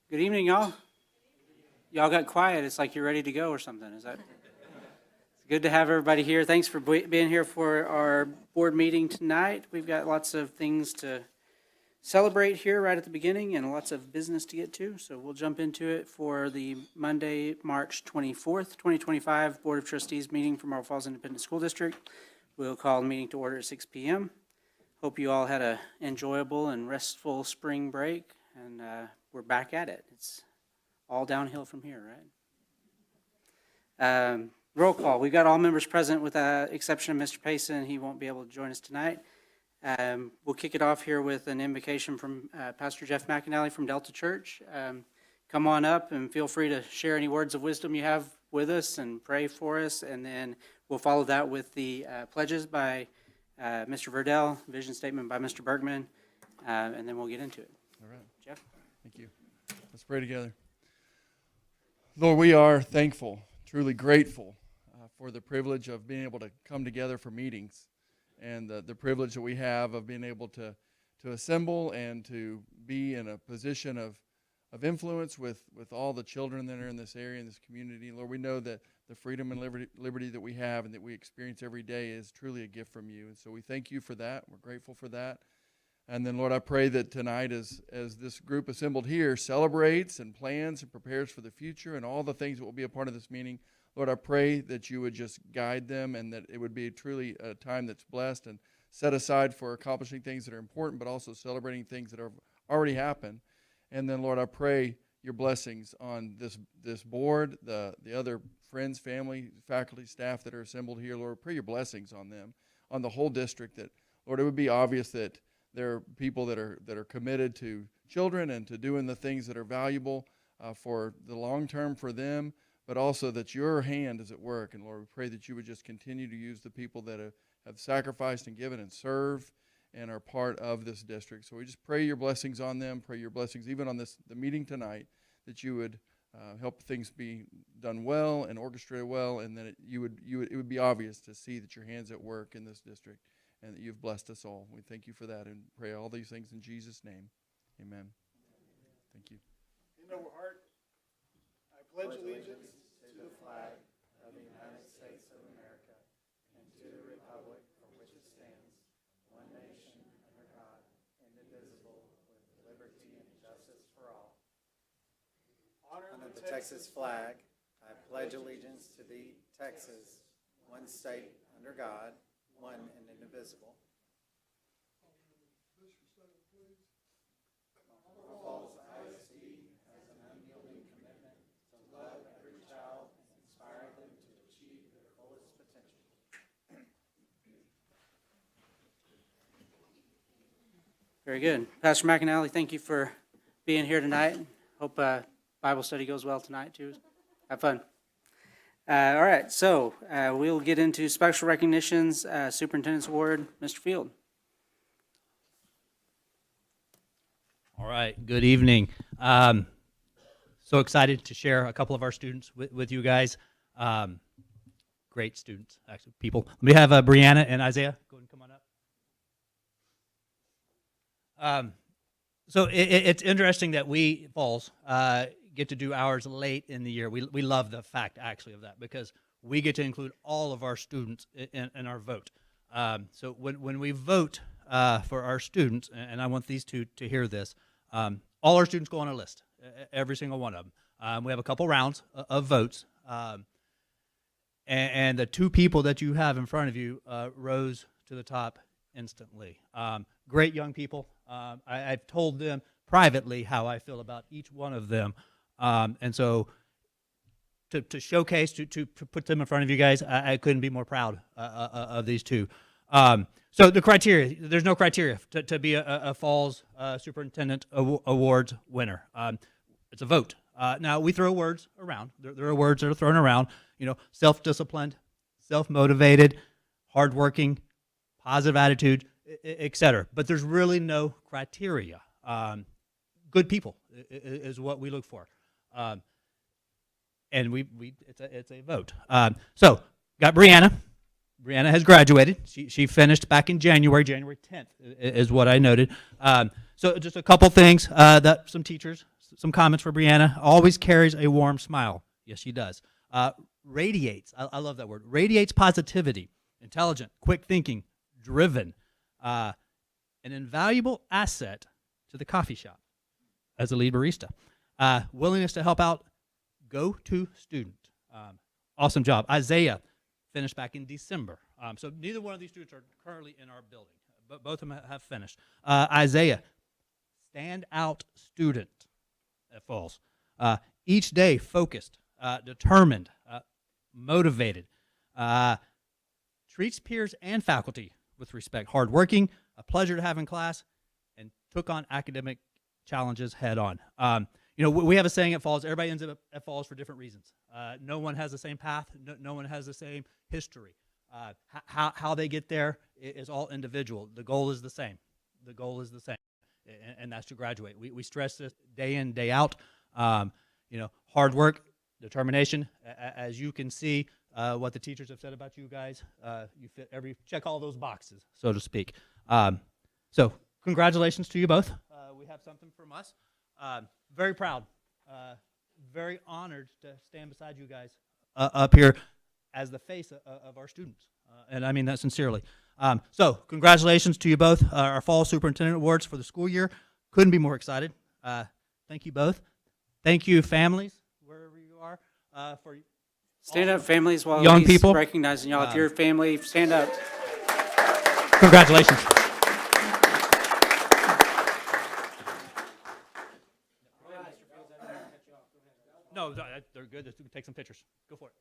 Good evening, y'all. Y'all got quiet. It's like you're ready to go or something. Is that? It's good to have everybody here. Thanks for being here for our board meeting tonight. We've got lots of things to celebrate here right at the beginning and lots of business to get to. So we'll jump into it for the Monday, March 24th, 2025 Board of Trustees meeting for Marble Falls Independent School District. We'll call the meeting to order at 6 p.m. Hope you all had an enjoyable and restful spring break, and we're back at it. It's all downhill from here, right? Roll call. We've got all members present with the exception of Mr. Payson. He won't be able to join us tonight. We'll kick it off here with an invocation from Pastor Jeff McAnally from Delta Church. Come on up and feel free to share any words of wisdom you have with us and pray for us. And then we'll follow that with the pledges by Mr. Verdell, vision statement by Mr. Bergman, and then we'll get into it. All right. Jeff? Thank you. Let's pray together. Lord, we are thankful, truly grateful for the privilege of being able to come together for meetings and the privilege that we have of being able to assemble and to be in a position of influence with all the children that are in this area, in this community. Lord, we know that the freedom and liberty that we have and that we experience every day is truly a gift from you. And so we thank you for that. We're grateful for that. And then, Lord, I pray that tonight as this group assembled here celebrates and plans and prepares for the future and all the things that will be a part of this meeting, Lord, I pray that you would just guide them and that it would be truly a time that's blessed and set aside for accomplishing things that are important, but also celebrating things that have already happened. And then, Lord, I pray your blessings on this board, the other friends, family, faculty, staff that are assembled here. Lord, pray your blessings on them, on the whole district, that, Lord, it would be obvious that there are people that are committed to children and to doing the things that are valuable for the long term for them, but also that your hand is at work. And Lord, we pray that you would just continue to use the people that have sacrificed and given and served and are part of this district. So we just pray your blessings on them, pray your blessings even on the meeting tonight, that you would help things be done well and orchestrated well, and that it would be obvious to see that your hand's at work in this district, and that you've blessed us all. We thank you for that and pray all these things in Jesus' name. Amen. Thank you. In our heart, I pledge allegiance to the flag of the United States of America and to the republic for which it stands, one nation, under God, indivisible, with liberty and justice for all. Under the Texas flag, I pledge allegiance to thee, Texas, one state, under God, one and indivisible. Marble Falls ISD has an unyielding commitment to love every child and inspire them to achieve their fullest potential. Very good. Pastor McAnally, thank you for being here tonight. Hope Bible study goes well tonight, too. Have fun. All right, so we'll get into special recognitions, Superintendent's Award, Mr. Field. All right, good evening. So excited to share a couple of our students with you guys. Great students, actually, people. We have Brianna and Isaiah. Go ahead and come on up. So it's interesting that we, Falls, get to do ours late in the year. We love the fact, actually, of that, because we get to include all of our students in our vote. So when we vote for our students, and I want these two to hear this, all our students go on a list, every single one of them. We have a couple rounds of votes, and the two people that you have in front of you rose to the top instantly. Great young people. I've told them privately how I feel about each one of them. And so to showcase, to put them in front of you guys, I couldn't be more proud of these two. So the criteria, there's no criteria to be a Falls Superintendent Awards winner. It's a vote. Now, we throw words around. There are words that are thrown around, self-disciplined, self-motivated, hardworking, positive attitude, etc. But there's really no criteria. Good people is what we look for. And it's a vote. So got Brianna. Brianna has graduated. She finished back in January 10th is what I noted. So just a couple things that some teachers, some comments for Brianna. Always carries a warm smile. Yes, she does. Radiates. I love that word. Radiates positivity. Intelligent, quick thinking, driven. An invaluable asset to the coffee shop as a lead barista. Willingness to help out. Go-to student. Awesome job. Isaiah finished back in December. So neither one of these students are currently in our building, but both of them have finished. Isaiah, standout student at Falls. Each day focused, determined, motivated. Treats peers and faculty with respect. Hardworking, a pleasure to have in class, and took on academic challenges head on. We have a saying at Falls, everybody ends up at Falls for different reasons. No one has the same path. No one has the same history. How they get there is all individual. The goal is the same. The goal is the same, and that's to graduate. We stress this day in, day out. Hard work, determination. As you can see, what the teachers have said about you guys, you fit check all those boxes, so to speak. So congratulations to you both. We have something from us. Very proud, very honored to stand beside you guys up here as the face of our students, and I mean that sincerely. So congratulations to you both. Our Fall Superintendent Awards for the school year. Couldn't be more excited. Thank you both. Thank you, families, wherever you are, for Stand up, families, while young he's people. recognizing y'all. If you're a family, stand up. Congratulations. No, they're good. Let's take some pictures. Go for it.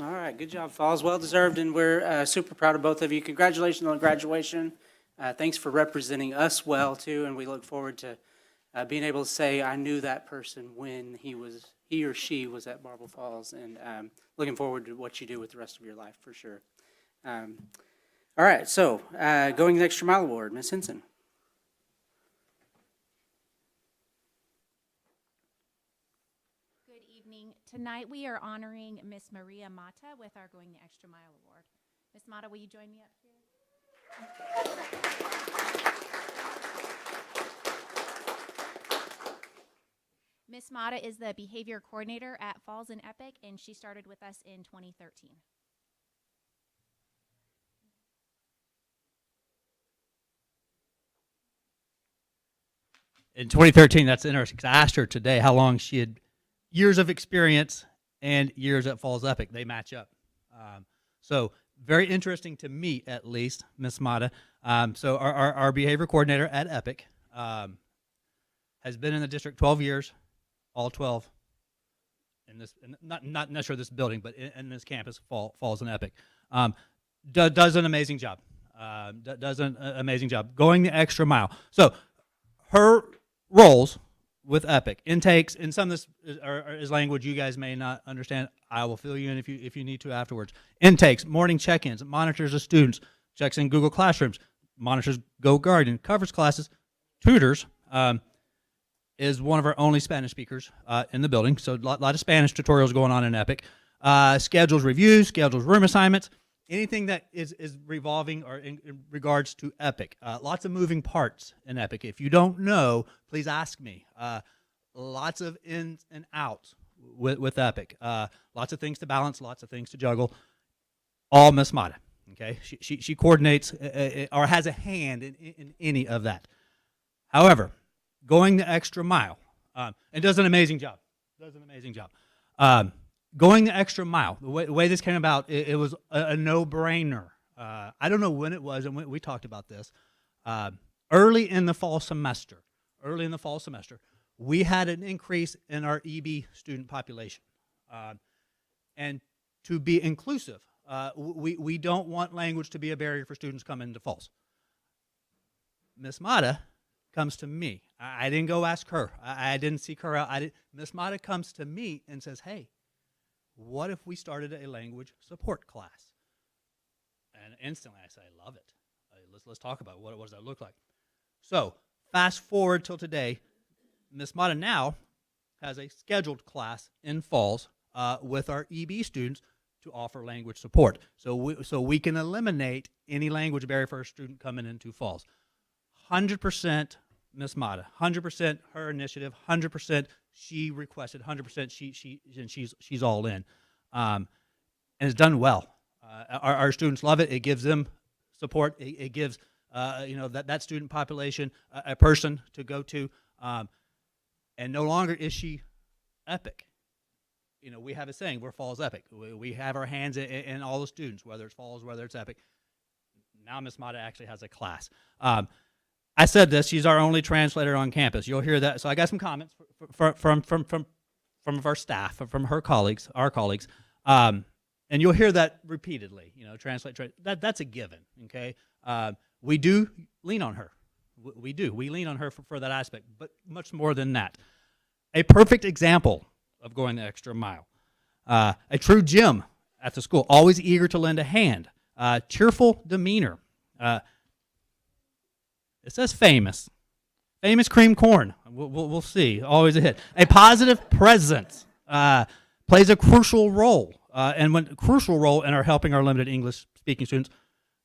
All right, good job, Falls. Well deserved, and we're super proud of both of you. Congratulations on graduation. Thanks for representing us well too, and we look forward to being able to say, I knew that person when he or she was at Marble Falls, and looking forward to what you do with the rest of your life for sure. All right, so going the extra mile award, Ms. Henson. Good evening. Tonight we are honoring Miss Maria Mata with our Going the Extra Mile Award. Miss Mata, will you join me up here? Miss Mata is the behavior coordinator at Falls and Epic, and she started with us in 2013. In 2013, that's interesting, because I asked her today how long she had years of experience and years at Falls Epic. They match up. So very interesting to me, at least, Miss Mata. So our behavior coordinator at Epic has been in the district 12 years, all 12 in this, not necessarily this building, but in this campus, Falls and Epic. Does an amazing job. Does an amazing job going the extra mile. So her roles with Epic, intakes, and some of this is language you guys may not understand. I will fill you in if you need to afterwards. Intakes, morning check-ins, monitors the students, checks in Google Classrooms, monitors Go Guardian, covers classes, tutors, is one of our only Spanish speakers in the building, so a lot of Spanish tutorials going on in Epic. Schedules reviews, schedules room assignments, anything that is revolving or in regards to Epic. Lots of moving parts in Epic. If you don't know, please ask me. Lots of ins and outs with Epic. Lots of things to balance, lots of things to juggle. All Miss Mata. Okay, she coordinates or has a hand in any of that. However, going the extra mile and does an amazing job. Going the extra mile. The way this came about, it was a no-brainer. I don't know when it was, and we talked about this. Early in the fall semester, we had an increase in our EB student population, and to be inclusive. We don't want language to be a barrier for students coming into Falls. Miss Mata comes to me. I didn't go ask her. I didn't seek her out. Miss Mata comes to me and says, hey, what if we started a language support class? And instantly I say, I love it. Let's talk about it. What does that look like? So fast forward till today, Miss Mata now has a scheduled class in Falls with our EB students to offer language support. So we can eliminate any language barrier for a student coming into Falls. 100% Miss Mata, 100% her initiative, 100% she requested, 100% she's all in, and it's done well. Our students love it. It gives them support. It gives that student population a person to go to, and no longer is she Epic. We have a saying, we're Falls Epic. We have our hands in all the students, whether it's Falls, whether it's Epic. Now Miss Mata actually has a class. I said this, she's our only translator on campus. You'll hear that. So I got some comments from our staff, from our colleagues, and you'll hear that repeatedly, translate. That's a given, okay? We do lean on her. We do. We lean on her for that aspect, but much more than that. A perfect example of going the extra mile. A true gem at the school, always eager to lend a hand. Cheerful demeanor. It says famous. Famous cream corn. We'll see. Always a hit. A positive presence. Plays a crucial role. Crucial role in helping our limited English speaking students.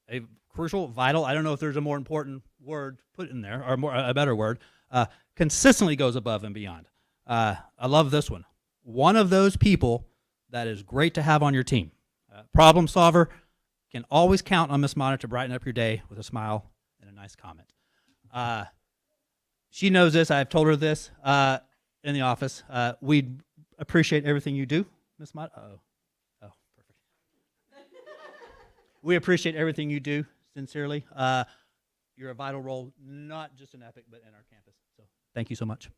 A crucial, vital, I don't know if there's a more important word put in there, or a better word. Consistently goes above and beyond. I love this one. One of those people that is great to have on your team. Problem solver, can always count on Miss Mata to brighten up your day with a smile and a nice comment. She knows this. I've told her this in the office. We appreciate everything you do, Miss Mata. Oh, perfect. We appreciate everything you do, sincerely. You're a vital role, not just in Epic, but in our campus. So thank you so much.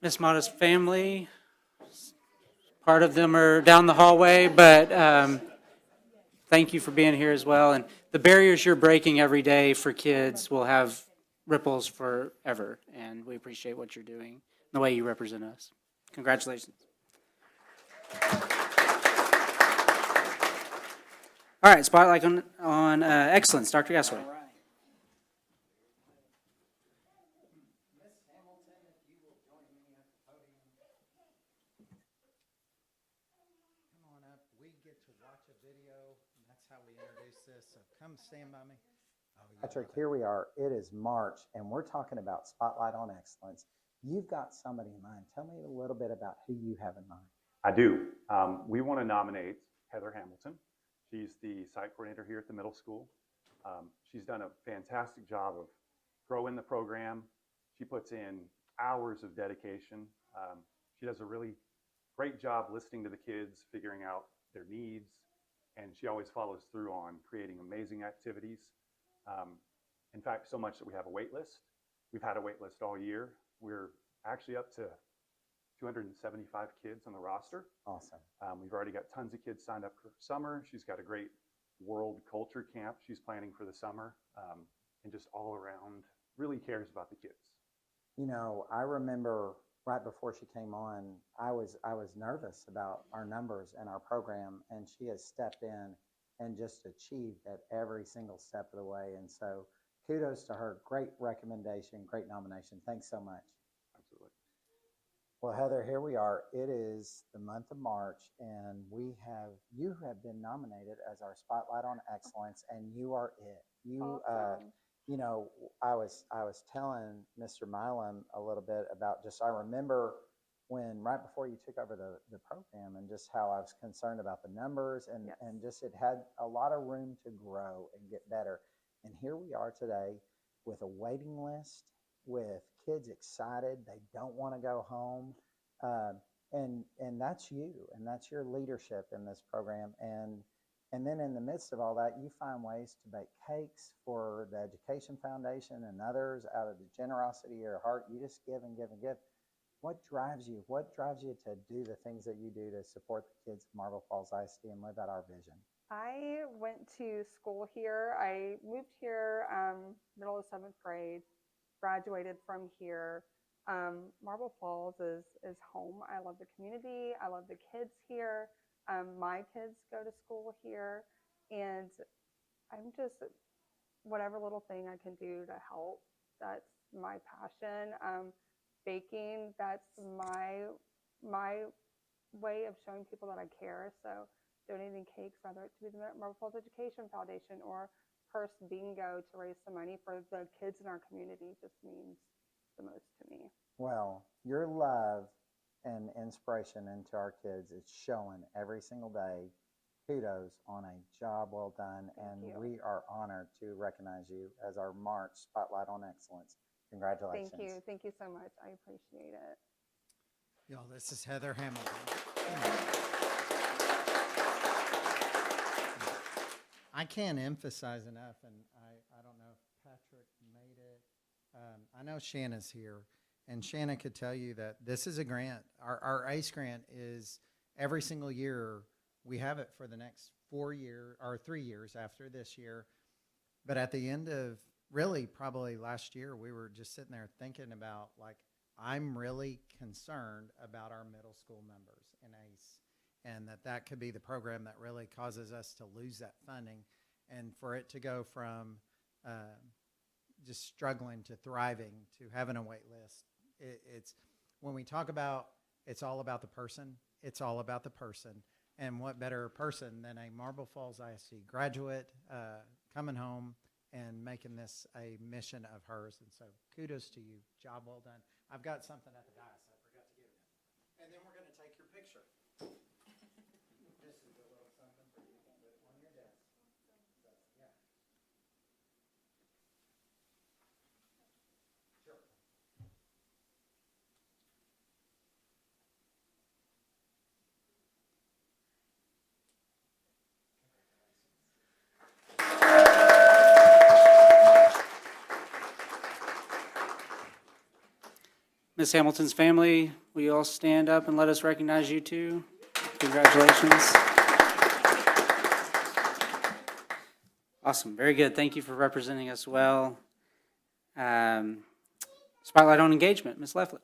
Miss Mata's family, part of them are down the hallway, but thank you for being here as well. And the barriers you're breaking every day for kids will have ripples forever, and we appreciate what you're doing, the way you represent us. Congratulations. All right, spotlight on excellence, Dr. Gasway. Come stand by me. Patrick, here we are. It is March, and we're talking about Spotlight on Excellence. You've got somebody in mind. Tell me a little bit about who you have in mind. I do. We want to nominate Heather Hamilton. She's the site coordinator here at the middle school. She's done a fantastic job of growing the program. She puts in hours of dedication. She does a really great job listening to the kids, figuring out their needs, and she always follows through on creating amazing activities. In fact, so much that we have a wait list. We've had a wait list all year. We're actually up to 275 kids on the roster. Awesome. We've already got tons of kids signed up for summer. She's got a great world culture camp she's planning for the summer, and just all around really cares about the kids. You know, I remember right before she came on, I was nervous about our numbers and our program, and she has stepped in and just achieved at every single step of the way. And so kudos to her. Great recommendation, great nomination. Thanks so much. Absolutely. Well, Heather, here we are. It is the month of March, and you have been nominated as our Spotlight on Excellence, and you are it. Awesome. You know, I was telling Mr. Milam a little bit about I remember when right before you took over the program, and just how I was concerned about the numbers, and Yes. and just it had a lot of room to grow and get better. And here we are today with a waiting list, with kids excited, they don't want to go home, and that's you, and that's your leadership in this program. And then in the midst of all that, you find ways to bake cakes for the Education Foundation and others out of the generosity of your heart. You just give and give and give. What drives you? What drives you to do the things that you do to support the kids of Marble Falls ISD and live out our vision? I went to school here. I moved here middle of 7th grade, graduated from here. Marble Falls is home. I love the community. I love the kids here. My kids go to school here, and I'm just, whatever little thing I can do to help, that's my passion. Baking, that's my way of showing people that I care. So donating cakes, whether it be the Marble Falls Education Foundation or Purse Bingo to raise some money for the kids in our community, just means the most to me. Well, your love and inspiration into our kids is showing every single day. Kudos on a job well done. Thank you. We are honored to recognize you as our March Spotlight on Excellence. Congratulations. Thank you. Thank you so much. I appreciate it. Y'all, this is Heather Hamilton. I can't emphasize enough, and I don't know if Patrick made it. I know Shanna's here, and Shanna could tell you that this is a grant. Our ACE grant is every single year. We have it for the next 4 years or 3 years after this year. But at the end of really probably last year, we were just sitting there thinking about, like, I'm really concerned about our middle school members in ACE, and that could be the program that really causes us to lose that funding, and for it to go from just struggling to thriving to having a wait list. It's when we talk about it's all about the person, it's all about the person. And what better person than a Marble Falls ISD graduate coming home and making this a mission of hers. And so kudos to you. Job well done. I've got something at the dais I forgot to give you. And then we're going to take your picture. This is a little something for you. Put it on your desk. So, yeah. Sure. Ms. Hamilton's family, will you all stand up and let us recognize you too? Congratulations. Awesome, very good. Thank you for representing us well. Spotlight on engagement, Ms. Leffler.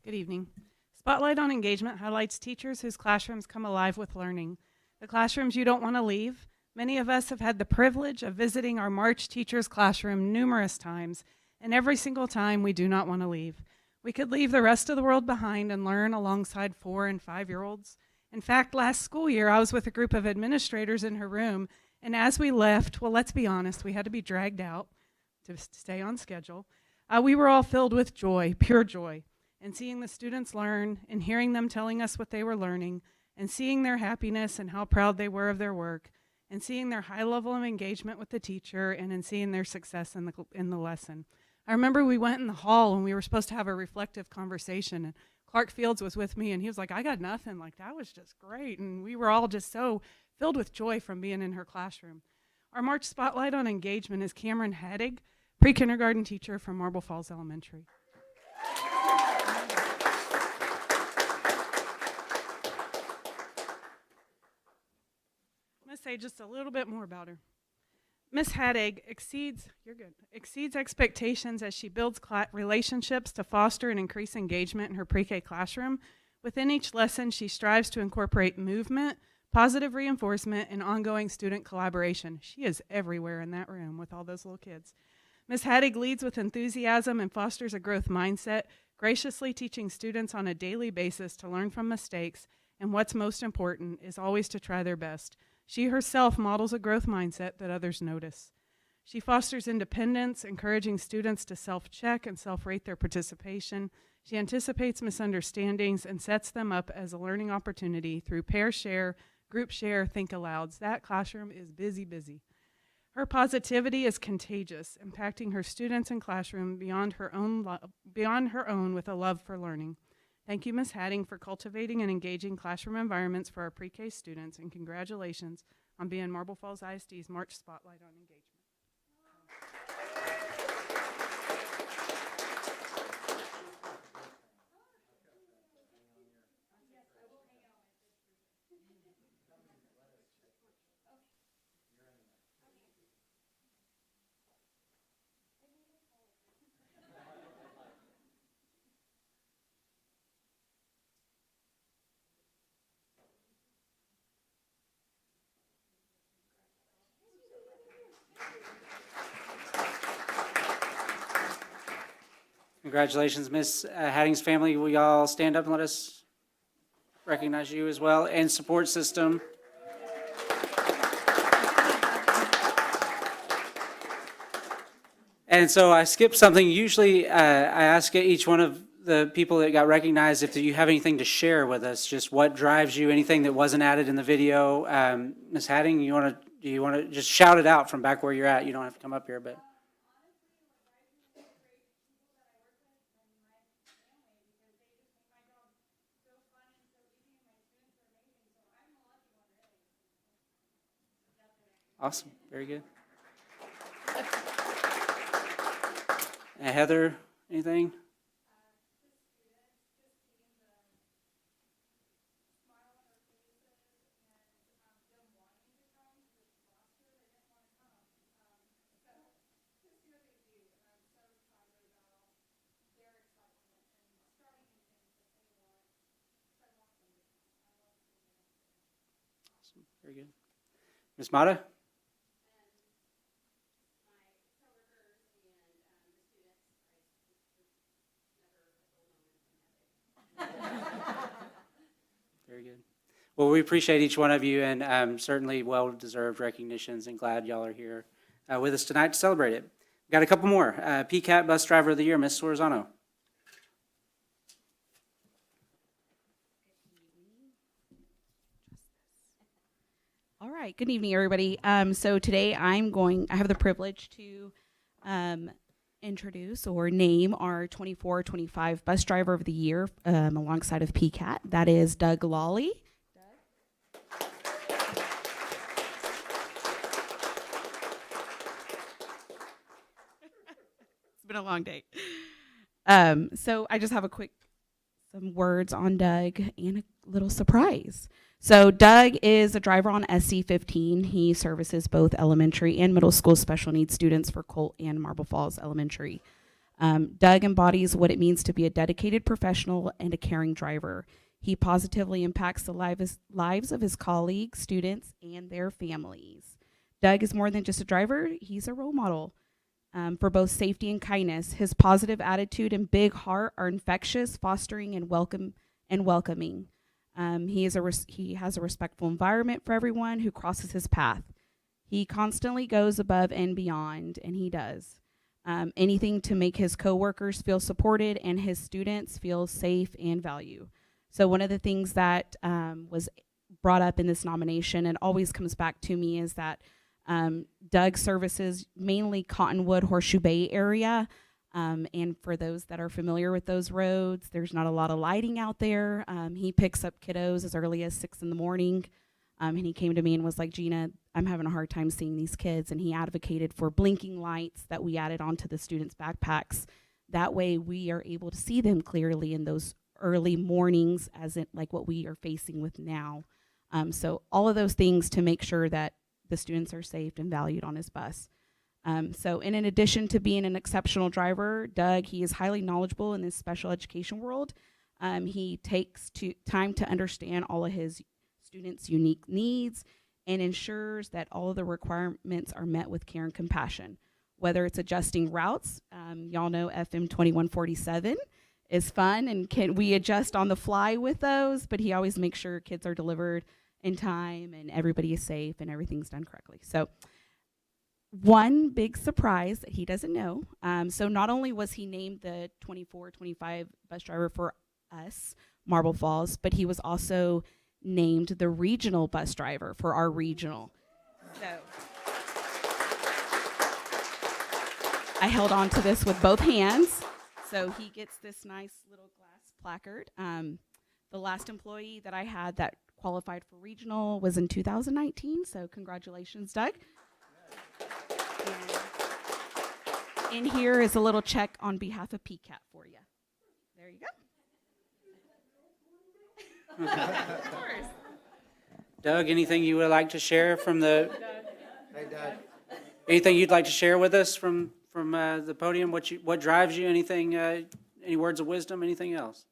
Good evening. Spotlight on Engagement highlights teachers whose classrooms come alive with learning. The classrooms you don't want to leave. Many of us have had the privilege of visiting our March teachers' classroom numerous times, and every single time we do not want to leave. We could leave the rest of the world behind and learn alongside 4- and 5-year-olds. In fact, last school year, I was with a group of administrators in her room, and as we left, well, let's be honest, we had to be dragged out to stay on schedule. We were all filled with joy, pure joy, and seeing the students learn and hearing them telling us what they were learning and seeing their happiness and how proud they were of their work and seeing their high level of engagement with the teacher and in seeing their success in the lesson. I remember we went in the hall and we were supposed to have a reflective conversation, and Clark Fields was with me and he was like, I got nothing, like that was just great. And we were all just so filled with joy from being in her classroom. Our March Spotlight on Engagement is Cameron Hadig, pre-kindergarten teacher from Marble Falls Elementary. I'm going to say just a little bit more about her. Miss Hadig exceeds expectations as she builds relationships to foster and increase engagement in her pre-K classroom. Within each lesson, she strives to incorporate movement, positive reinforcement, and ongoing student collaboration. She is everywhere in that room with all those little kids. Ms. Hadig leads with enthusiasm and fosters a growth mindset, graciously teaching students on a daily basis to learn from mistakes, and what's most important is always to try their best. She herself models a growth mindset that others notice. She fosters independence, encouraging students to self-check and self-rate their participation. She anticipates misunderstandings and sets them up as a learning opportunity through pair share, group share, think alouds. That classroom is busy, busy. Her positivity is contagious, impacting her students and classroom beyond her own with a love for learning. Thank you, Ms. Hadding, for cultivating and engaging classroom environments for our pre-K students, and congratulations on being Marble Falls ISD's March Spotlight on Engagement. Congratulations, Miss Hadding's family. Will y'all stand up and let us recognize you as well, and support system. And so I skipped something. Usually I ask each one of the people that got recognized if you have anything to share with us, just what drives you, anything that wasn't added in the video. Ms. Hadding, do you want to just shout it out from back where you're at? You don't have to come up here, but. Awesome, very good. And Heather, anything? Awesome, very good. Ms. Mata? Very good. Well, we appreciate each one of you, and certainly well-deserved recognitions, and glad y'all are here with us tonight to celebrate it. We've got a couple more. PCAT Bus Driver of the Year, Ms. Sorzano. All right, good evening, everybody. So today I have the privilege to introduce or name our 24-25 Bus Driver of the Year alongside of PCAT. That is Doug Lawley. It's been a long day. So I just have some words on Doug and a little surprise. So Doug is a driver on SC15. He services both elementary and middle school special needs students for Colt and Marble Falls Elementary. Doug embodies what it means to be a dedicated professional and a caring driver. He positively impacts the lives of his colleagues, students, and their families. Doug is more than just a driver. He's a role model for both safety and kindness. His positive attitude and big heart are infectious, fostering and welcoming. He has a respectful environment for everyone who crosses his path. He constantly goes above and beyond, and he does anything to make his coworkers feel supported and his students feel safe and valued. So one of the things that was brought up in this nomination and always comes back to me is that Doug services mainly Cottonwood, Horseshoe Bay area. And for those that are familiar with those roads, there's not a lot of lighting out there. He picks up kiddos as early as 6 in the morning. And he came to me and was like, Gina, I'm having a hard time seeing these kids. And he advocated for blinking lights that we added onto the students' backpacks. That way we are able to see them clearly in those early mornings, as in like what we are facing with now. So all of those things to make sure that the students are safe and valued on his bus. So in addition to being an exceptional driver, Doug, he is highly knowledgeable in this special education world. He takes time to understand all of his students' unique needs and ensures that all of the requirements are met with care and compassion. Whether it's adjusting routes, y'all know FM 2147 is fun, and we adjust on the fly with those, but he always makes sure kids are delivered in time and everybody is safe and everything's done correctly. So one big surprise that he doesn't know. So not only was he named the 24-25 bus driver for us, Marble Falls, but he was also named the regional bus driver for our regional. So I held on to this with both hands. So he gets this nice little glass placard. The last employee that I had that qualified for regional was in 2019. So congratulations, Doug. And in here is a little check on behalf of PCAP for you. There you go. Of course. Doug, anything you would like to share from the? Hey, Doug. Anything you'd like to share with us from the podium? What drives you? Anything? Any words of wisdom? Anything else?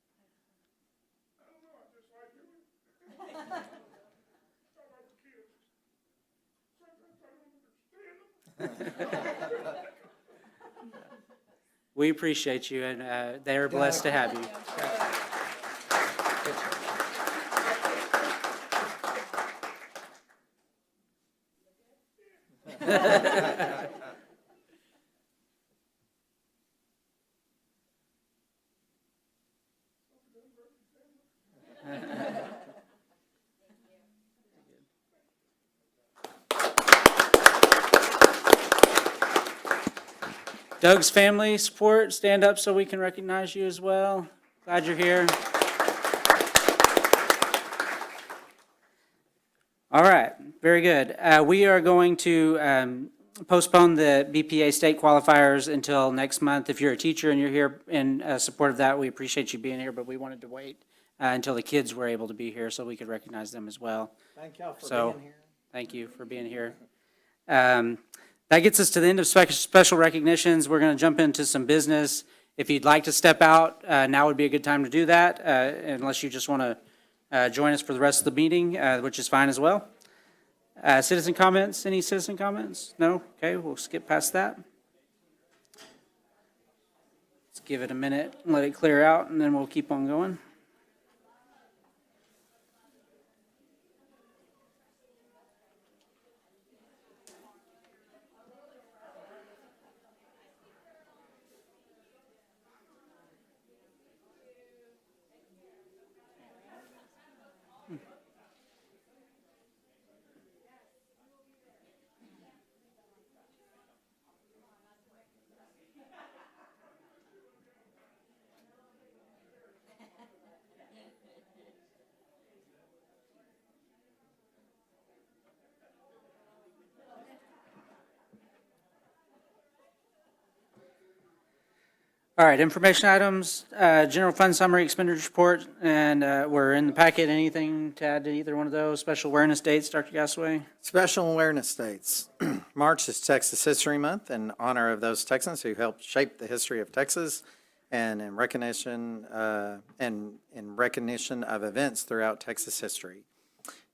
We appreciate you, and they are blessed to have you. Doug's family support, stand up so we can recognize you as well. Glad you're here. All right, very good. We are going to postpone the BPA state qualifiers until next month. If you're a teacher and you're here in support of that, we appreciate you being here, but we wanted to wait until the kids were able to be here so we could recognize them as well. Thank y'all for So, being here. thank you for being here. That gets us to the end of special recognitions. We're going to jump into some business. If you'd like to step out, now would be a good time to do that, unless you just want to join us for the rest of the meeting, which is fine as well. Citizen comments? Any citizen comments? No? Okay, we'll skip past that. Let's give it a minute and let it clear out, and then we'll keep on going. All right, information items, general fund summary, expenditure report, and we're in the packet. Anything to add to either one of those? Special awareness dates, Dr. Gasaway? Special awareness dates. March is Texas History Month in honor of those Texans who helped shape the history of Texas, and in recognition of events throughout Texas history.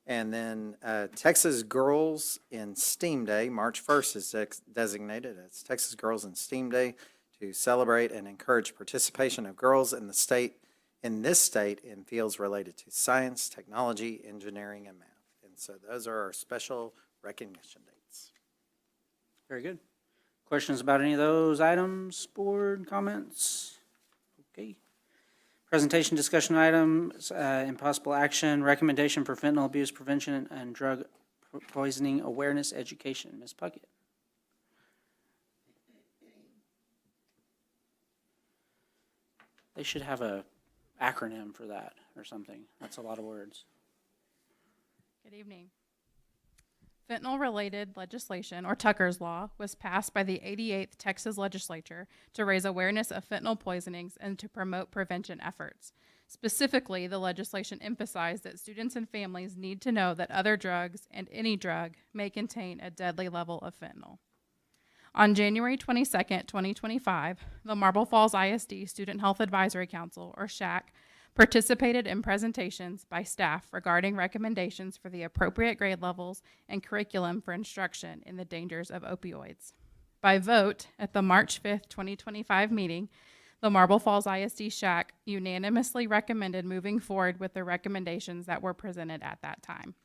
And then Texas Girls in STEAM Day, March 1st is designated as Texas Girls in STEAM Day to celebrate and encourage participation of girls in this state in fields related to science, technology, engineering, and math. And so those are our special recognition dates. Very good. Questions about any of those items, board comments? Okay. Presentation discussion items, impossible action, recommendation for fentanyl abuse prevention and drug poisoning awareness education. Ms. Puckett. They should have a acronym for that or something. That's a lot of words. Good evening. Fentanyl-related legislation, or Tucker's Law, was passed by the 88th Texas Legislature to raise awareness of fentanyl poisonings and to promote prevention efforts. Specifically, the legislation emphasized that students and families need to know that other drugs and any drug may contain a deadly level of fentanyl. On January 22nd, 2025, the Marble Falls ISD Student Health Advisory Council, or SHAC, participated in presentations by staff regarding recommendations for the appropriate grade levels and curriculum for instruction in the dangers of opioids. By vote at the March 5th, 2025 meeting, the Marble Falls ISD SHAC unanimously recommended moving forward with the recommendations that were presented at that time.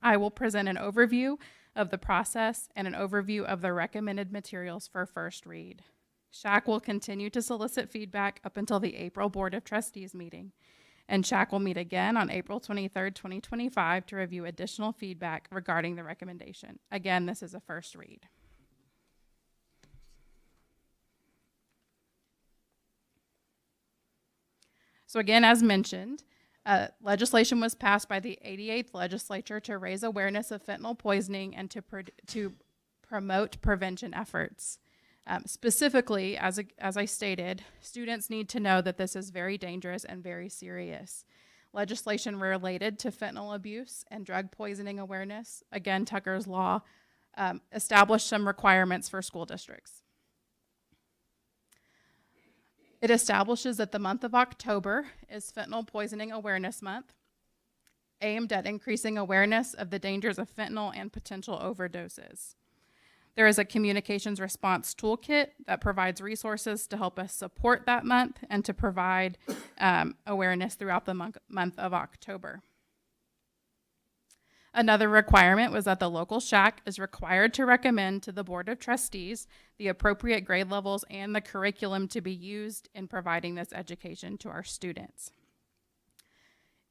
I will present an overview of the process and an overview of the recommended materials for first read. SHAC will continue to solicit feedback up until the April Board of Trustees meeting, and SHAC will meet again on April 23rd, 2025 to review additional feedback regarding the recommendation. Again, this is a first read. So again, as mentioned, legislation was passed by the 88th Legislature to raise awareness of fentanyl poisoning and to promote prevention efforts. Specifically, as I stated, students need to know that this is very dangerous and very serious. Legislation related to fentanyl abuse and drug poisoning awareness, again, Tucker's Law, established some requirements for school districts. It establishes that the month of October is Fentanyl Poisoning Awareness Month, aimed at increasing awareness of the dangers of fentanyl and potential overdoses. There is a communications response toolkit that provides resources to help us support that month and to provide awareness throughout the month of October. Another requirement was that the local SHAC is required to recommend to the Board of Trustees the appropriate grade levels and the curriculum to be used in providing this education to our students.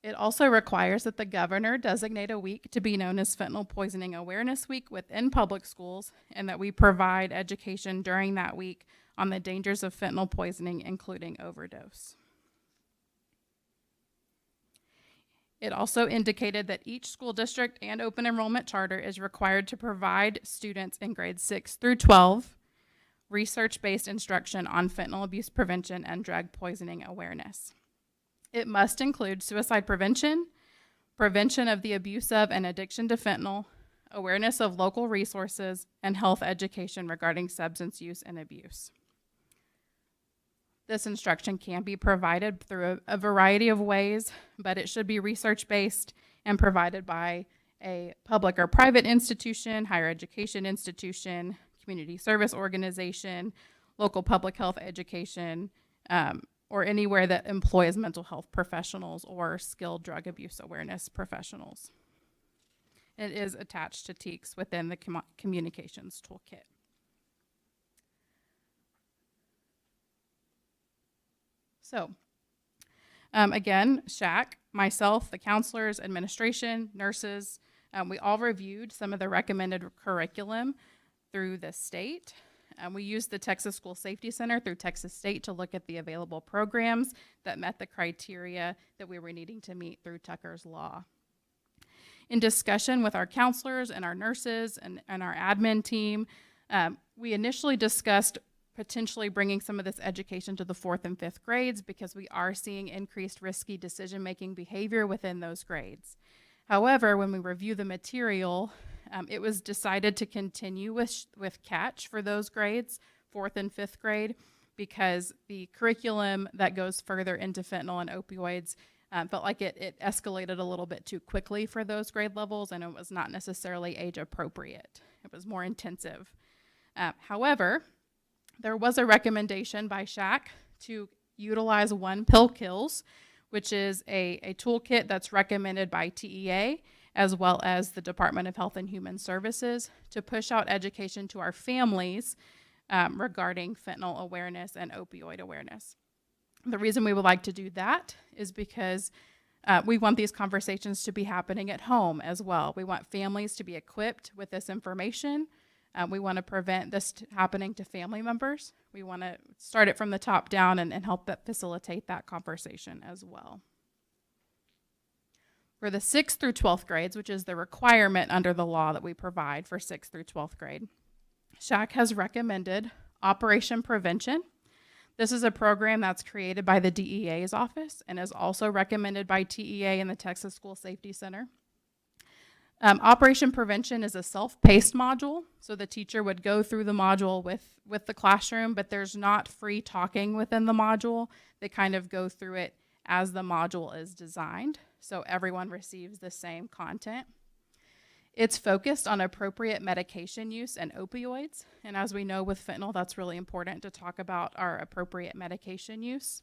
It also requires that the governor designate a week to be known as Fentanyl Poisoning Awareness Week within public schools, and that we provide education during that week on the dangers of fentanyl poisoning, including overdose. It also indicated that each school district and open enrollment charter is required to provide students in grades 6 through 12 research-based instruction on fentanyl abuse prevention and drug poisoning awareness. It must include suicide prevention, prevention of the abuse of and addiction to fentanyl, awareness of local resources, and health education regarding substance use and abuse. This instruction can be provided through a variety of ways, but it should be research-based and provided by a public or private institution, higher education institution, community service organization, local public health education, or anywhere that employs mental health professionals or skilled drug abuse awareness professionals. It is attached to TEKS within the communications toolkit. So, again, SHAC, myself, the counselors, administration, nurses, we all reviewed some of the recommended curriculum through the state. We used the Texas School Safety Center through Texas State to look at the available programs that met the criteria that we were needing to meet through Tucker's Law. In discussion with our counselors and our nurses and our admin team, we initially discussed potentially bringing some of this education to the 4th and 5th grades because we are seeing increased risky decision-making behavior within those grades. However, when we review the material, it was decided to continue with CATCH for those grades, 4th and 5th grade, because the curriculum that goes further into fentanyl and opioids felt like it escalated a little bit too quickly for those grade levels, and it was not necessarily age appropriate. It was more intensive. However, there was a recommendation by SHAC to utilize One Pill Kills, which is a toolkit that's recommended by TEA as well as the Department of Health and Human Services to push out education to our families regarding fentanyl awareness and opioid awareness. The reason we would like to do that is because we want these conversations to be happening at home as well. We want families to be equipped with this information. We want to prevent this happening to family members. We want to start it from the top down and help facilitate that conversation as well. For the 6th through 12th grades, which is the requirement under the law that we provide for 6th through 12th grade, SHAC has recommended Operation Prevention. This is a program that's created by the DEA's office and is also recommended by TEA and the Texas School Safety Center. Operation Prevention is a self-paced module, so the teacher would go through the module with the classroom, but there's not free talking within the module. They kind of go through it as the module is designed, so everyone receives the same content. It's focused on appropriate medication use and opioids, and as we know with fentanyl, that's really important to talk about our appropriate medication use.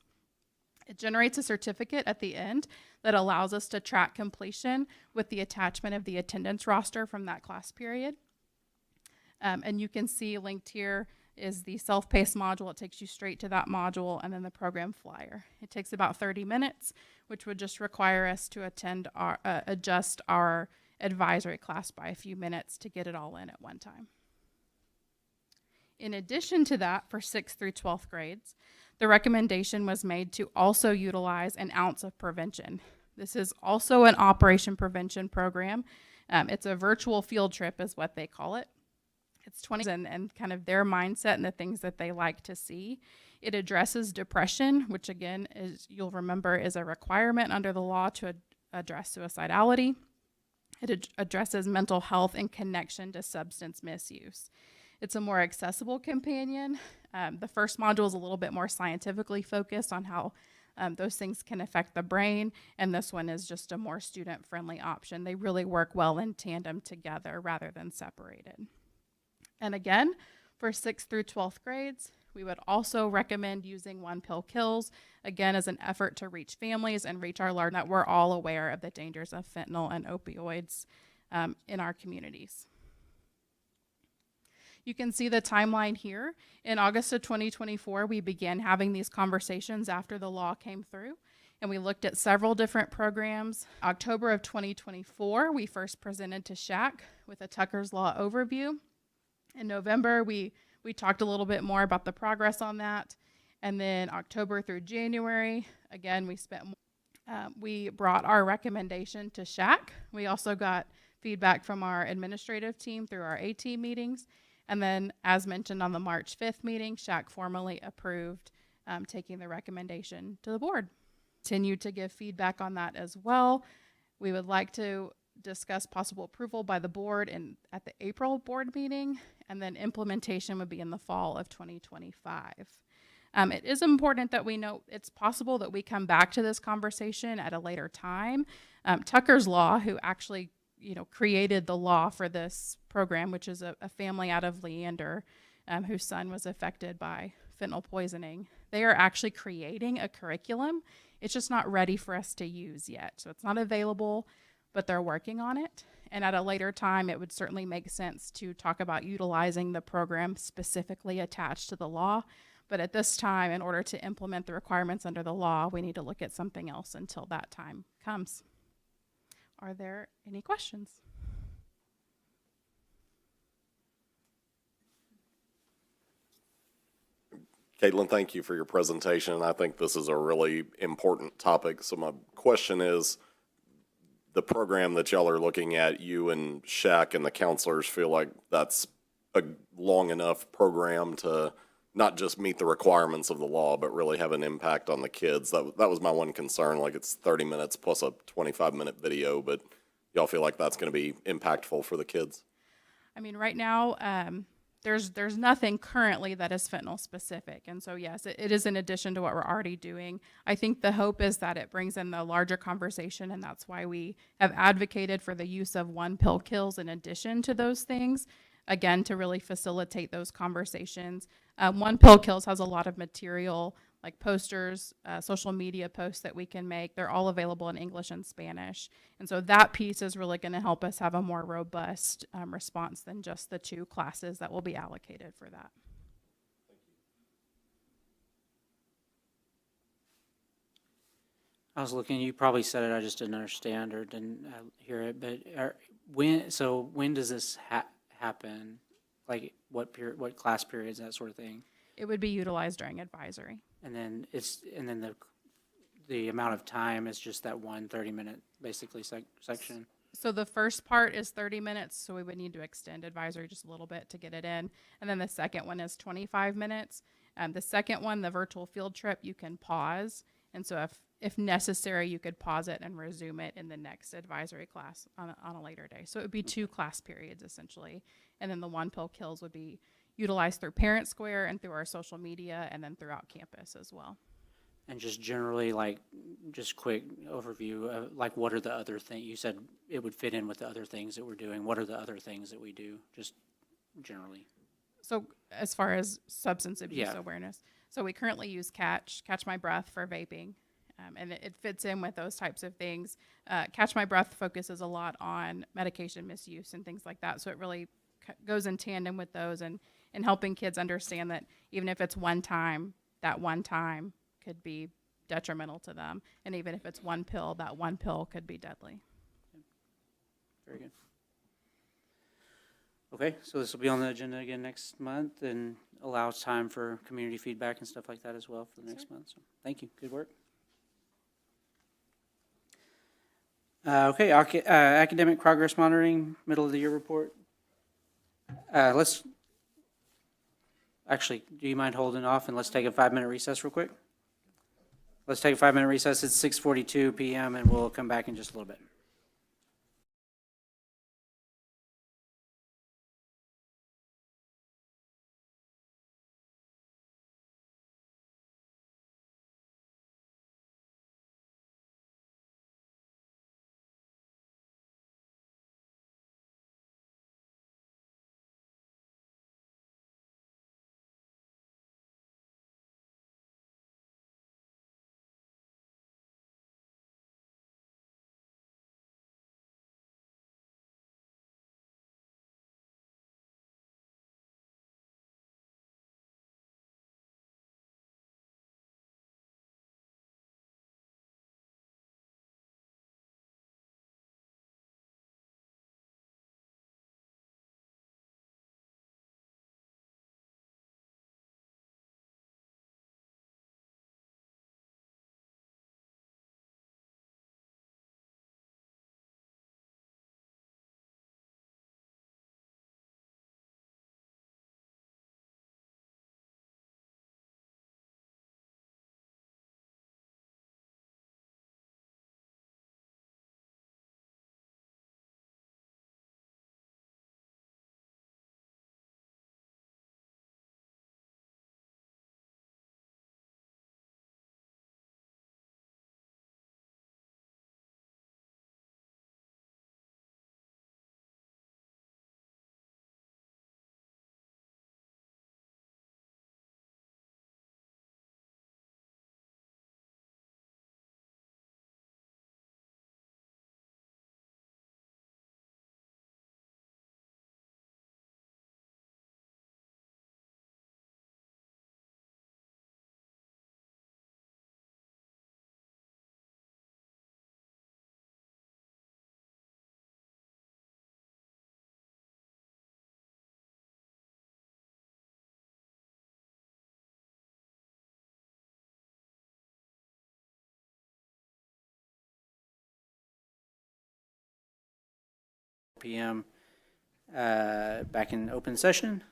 It generates a certificate at the end that allows us to track completion with the attachment of the attendance roster from that class period. And you can see linked here is the self-paced module. It takes you straight to that module, and then the program flyer. It takes about 30 minutes, which would just require us to adjust our advisory class by a few minutes to get it all in at one time. In addition to that, for 6th through 12th grades, the recommendation was made to also utilize an ounce of prevention. This is also an Operation Prevention program. It's a virtual field trip is what they call it. It's 20 and kind of their mindset and the things that they like to see. It addresses depression, which again, is you'll remember is a requirement under the law to address suicidality. It addresses mental health in connection to substance misuse. It's a more accessible companion. The first module is a little bit more scientifically focused on how those things can affect the brain, and this one is just a more student-friendly option. They really work well in tandem together rather than separated. And again, for 6th through 12th grades, we would also recommend using One Pill Kills, again, as an effort to reach families and reach our large that we're all aware of the dangers of fentanyl and opioids in our communities. You can see the timeline here. In August of 2024, we began having these conversations after the law came through, and we looked at several different programs. October of 2024, we first presented to SHAC with a Tucker's Law overview. In November, we talked a little bit more about the progress on that. And then October through January, again, we brought our recommendation to SHAC. We also got feedback from our administrative team through our AT meetings. And then, as mentioned on the March 5th meeting, SHAC formally approved taking the recommendation to the board. Continue to give feedback on that as well. We would like to discuss possible approval by the board at the April board meeting, and then implementation would be in the fall of 2025. It is important that we know it's possible that we come back to this conversation at a later time. Tucker's Law, who actually created the law for this program, which is a family out of Leander whose son was affected by fentanyl poisoning. They are actually creating a curriculum. It's just not ready for us to use yet. So it's not available, but they're working on it. And at a later time, it would certainly make sense to talk about utilizing the program specifically attached to the law. But at this time, in order to implement the requirements under the law, we need to look at something else until that time comes. Are there any questions? Caitlin, thank you for your presentation. I think this is a really important topic. So my question is, the program that y'all are looking at, you and SHAC and the counselors feel like that's a long enough program to not just meet the requirements of the law, but really have an impact on the kids. That was my one concern. Like, it's 30 minutes plus a 25-minute video, but y'all feel like that's going to be impactful for the kids? I mean, right now, there's nothing currently that is fentanyl specific. And so, yes, it is in addition to what we're already doing. I think the hope is that it brings in the larger conversation, and that's why we have advocated for the use of One Pill Kills in addition to those things, again, to really facilitate those conversations. One Pill Kills has a lot of material, like posters, social media posts that we can make. They're all available in English and Spanish. And so that piece is really going to help us have a more robust response than just the 2 classes that will be allocated for that. I was looking, you probably said it, I just didn't understand or didn't hear it, but when does this happen? Like what period, what class periods, that sort of thing? It would be utilized during advisory. And then the amount of time is just that one 30-minute basically section? So the first part is 30 minutes, so we would need to extend advisory just a little bit to get it in. And then the second one is 25 minutes. The second one, the virtual field trip, you can pause. And so if necessary, you could pause it and resume it in the next advisory class on a later day. So it would be 2 class periods essentially. And then the one pill kills would be utilized through Parent Square and through our social media and then throughout campus as well. And just generally, like, just quick overview of, like, what are the other things? You said it would fit in with the other things that we're doing. What are the other things that we do, just generally? So as far as substance abuse Yeah. awareness, so we currently use Catch My Breath for vaping, and it fits in with those types of things. Catch My Breath focuses a lot on medication misuse and things like that, so it really goes in tandem with those and helping kids understand that even if it's one time, that one time could be detrimental to them, and even if it's one pill, that one pill could be deadly. Very good. Okay, so this will be on the agenda again next month and allows time for community feedback and stuff like that as well for the next month. So thank you. Good work. Okay, academic progress monitoring, middle of the year report. Let's actually, do you mind holding off and let's take a 5-minute recess real quick? Let's take a 5-minute recess. It's 6:42 p.m. and we'll come back in just a little bit. p.m. Back in open session.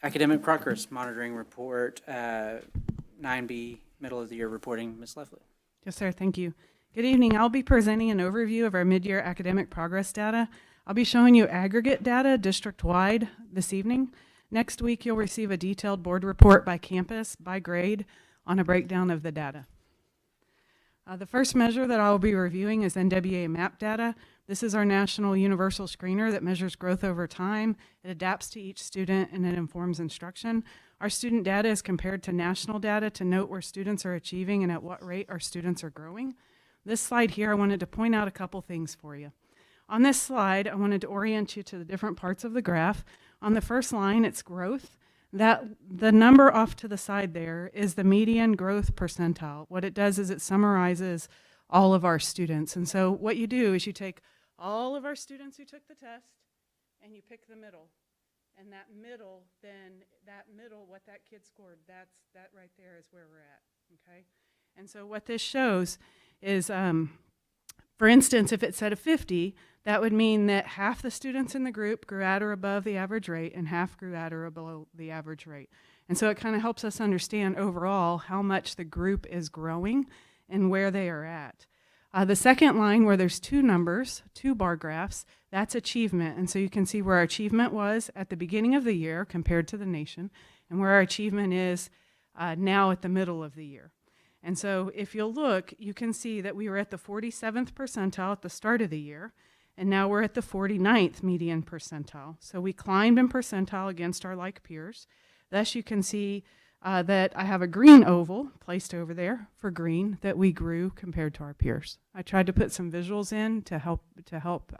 Academic progress monitoring report, 9B, middle of the year reporting. Ms. Lefley. Yes, sir. Thank you. Good evening. I'll be presenting an overview of our mid-year academic progress data. I'll be showing you aggregate data district-wide this evening. Next week, you'll receive a detailed board report by campus, by grade, on a breakdown of the data. The first measure that I'll be reviewing is NWA MAP data. This is our national universal screener that measures growth over time. It adapts to each student and it informs instruction. Our student data is compared to national data to note where students are achieving and at what rate our students are growing. This slide here, I wanted to point out a couple things for you. On this slide, I wanted to orient you to the different parts of the graph. On the first line, it's growth. The number off to the side there is the median growth percentile. What it does is it summarizes all of our students. And so what you do is you take all of our students who took the test and you pick the middle. And that middle, what that kid scored, that right there is where we're at, okay? And so what this shows is, for instance, if it said a 50, that would mean that half the students in the group grew at or above the average rate and half grew at or below the average rate. And so it kind of helps us understand overall how much the group is growing and where they are at. The second line where there's two numbers, two bar graphs, that's achievement. And so you can see where our achievement was at the beginning of the year compared to the nation and where our achievement is now at the middle of the year. And so if you'll look, you can see that we were at the 47th percentile at the start of the year, and now we're at the 49th median percentile. So we climbed in percentile against our like peers. Thus you can see that I have a green oval placed over there for green that we grew compared to our peers. I tried to put some visuals in to help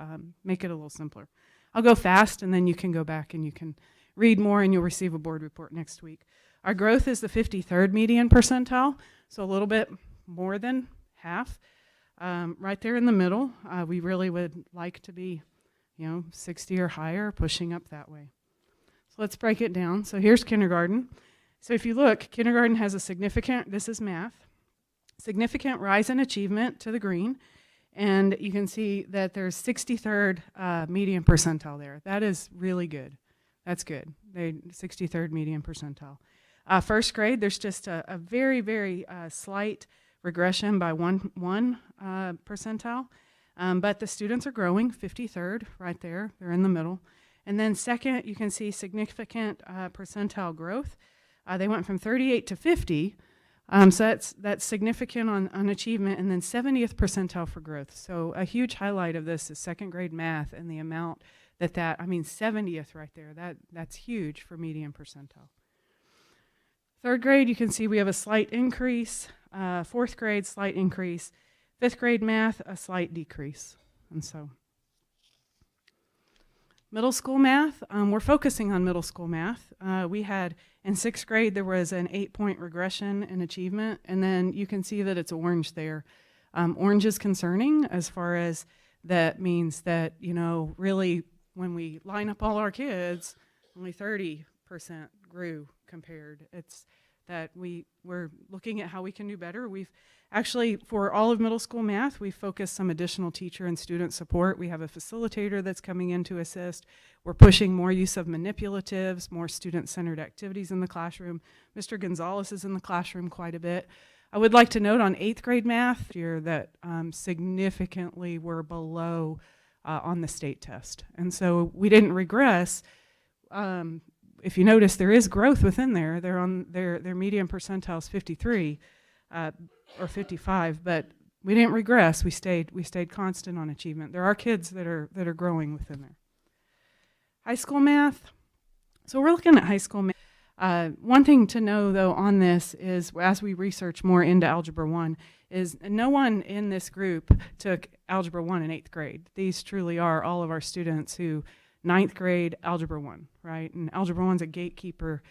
make it a little simpler. I'll go fast and then you can go back and you can read more and you'll receive a board report next week. Our growth is the 53rd median percentile, so a little bit more than half. Right there in the middle, we really would like to be, 60 or higher, pushing up that way. So let's break it down. So here's kindergarten. So if you look, kindergarten has a significant, this is math, significant rise in achievement to the green. And you can see that there's 63rd median percentile there. That is really good. That's good. 63rd median percentile. First grade, there's just a very, very slight regression by one percentile. But the students are growing, 53rd right there. They're in the middle. And then second, you can see significant percentile growth. They went from 38 to 50. So that's significant on achievement. And then 70th percentile for growth. So a huge highlight of this is second grade math and the amount that 70th right there. That's huge for median percentile. Third grade, you can see we have a slight increase. Fourth grade, slight increase. Fifth grade math, a slight decrease. And so middle school math, we're focusing on middle school math. We had in sixth grade, there was an 8-point regression in achievement. And then you can see that it's orange there. Orange is concerning as far as that means that, really when we line up all our kids, only 30% grew compared. It's that we're looking at how we can do better. We've actually, for all of middle school math, we've focused some additional teacher and student support. We have a facilitator that's coming in to assist. We're pushing more use of manipulatives, more student-centered activities in the classroom. Mr. Gonzalez is in the classroom quite a bit. I would like to note on 8th grade math here that significantly we're below on the state test. And so we didn't regress. If you notice, there is growth within there. They're on their median percentile is 53 or 55, but we didn't regress. We stayed constant on achievement. There are kids that are growing within there. High school math. So we're looking at high school math. One thing to know though on this is, as we research more into Algebra 1, is no one in this group took Algebra 1 in 8th grade. These truly are all of our students who 9th grade Algebra 1, right? And Algebra 1's a gatekeeper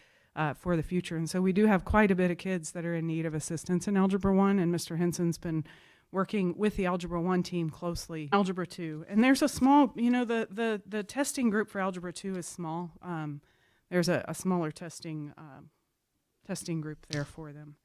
for the future. And so we do have quite a bit of kids that are in need of assistance in Algebra 1, and Mr. Henson's been working with the Algebra 1 team closely. Algebra 2. And there's a small, the testing group for Algebra 2 is small. There's a smaller testing group there for them.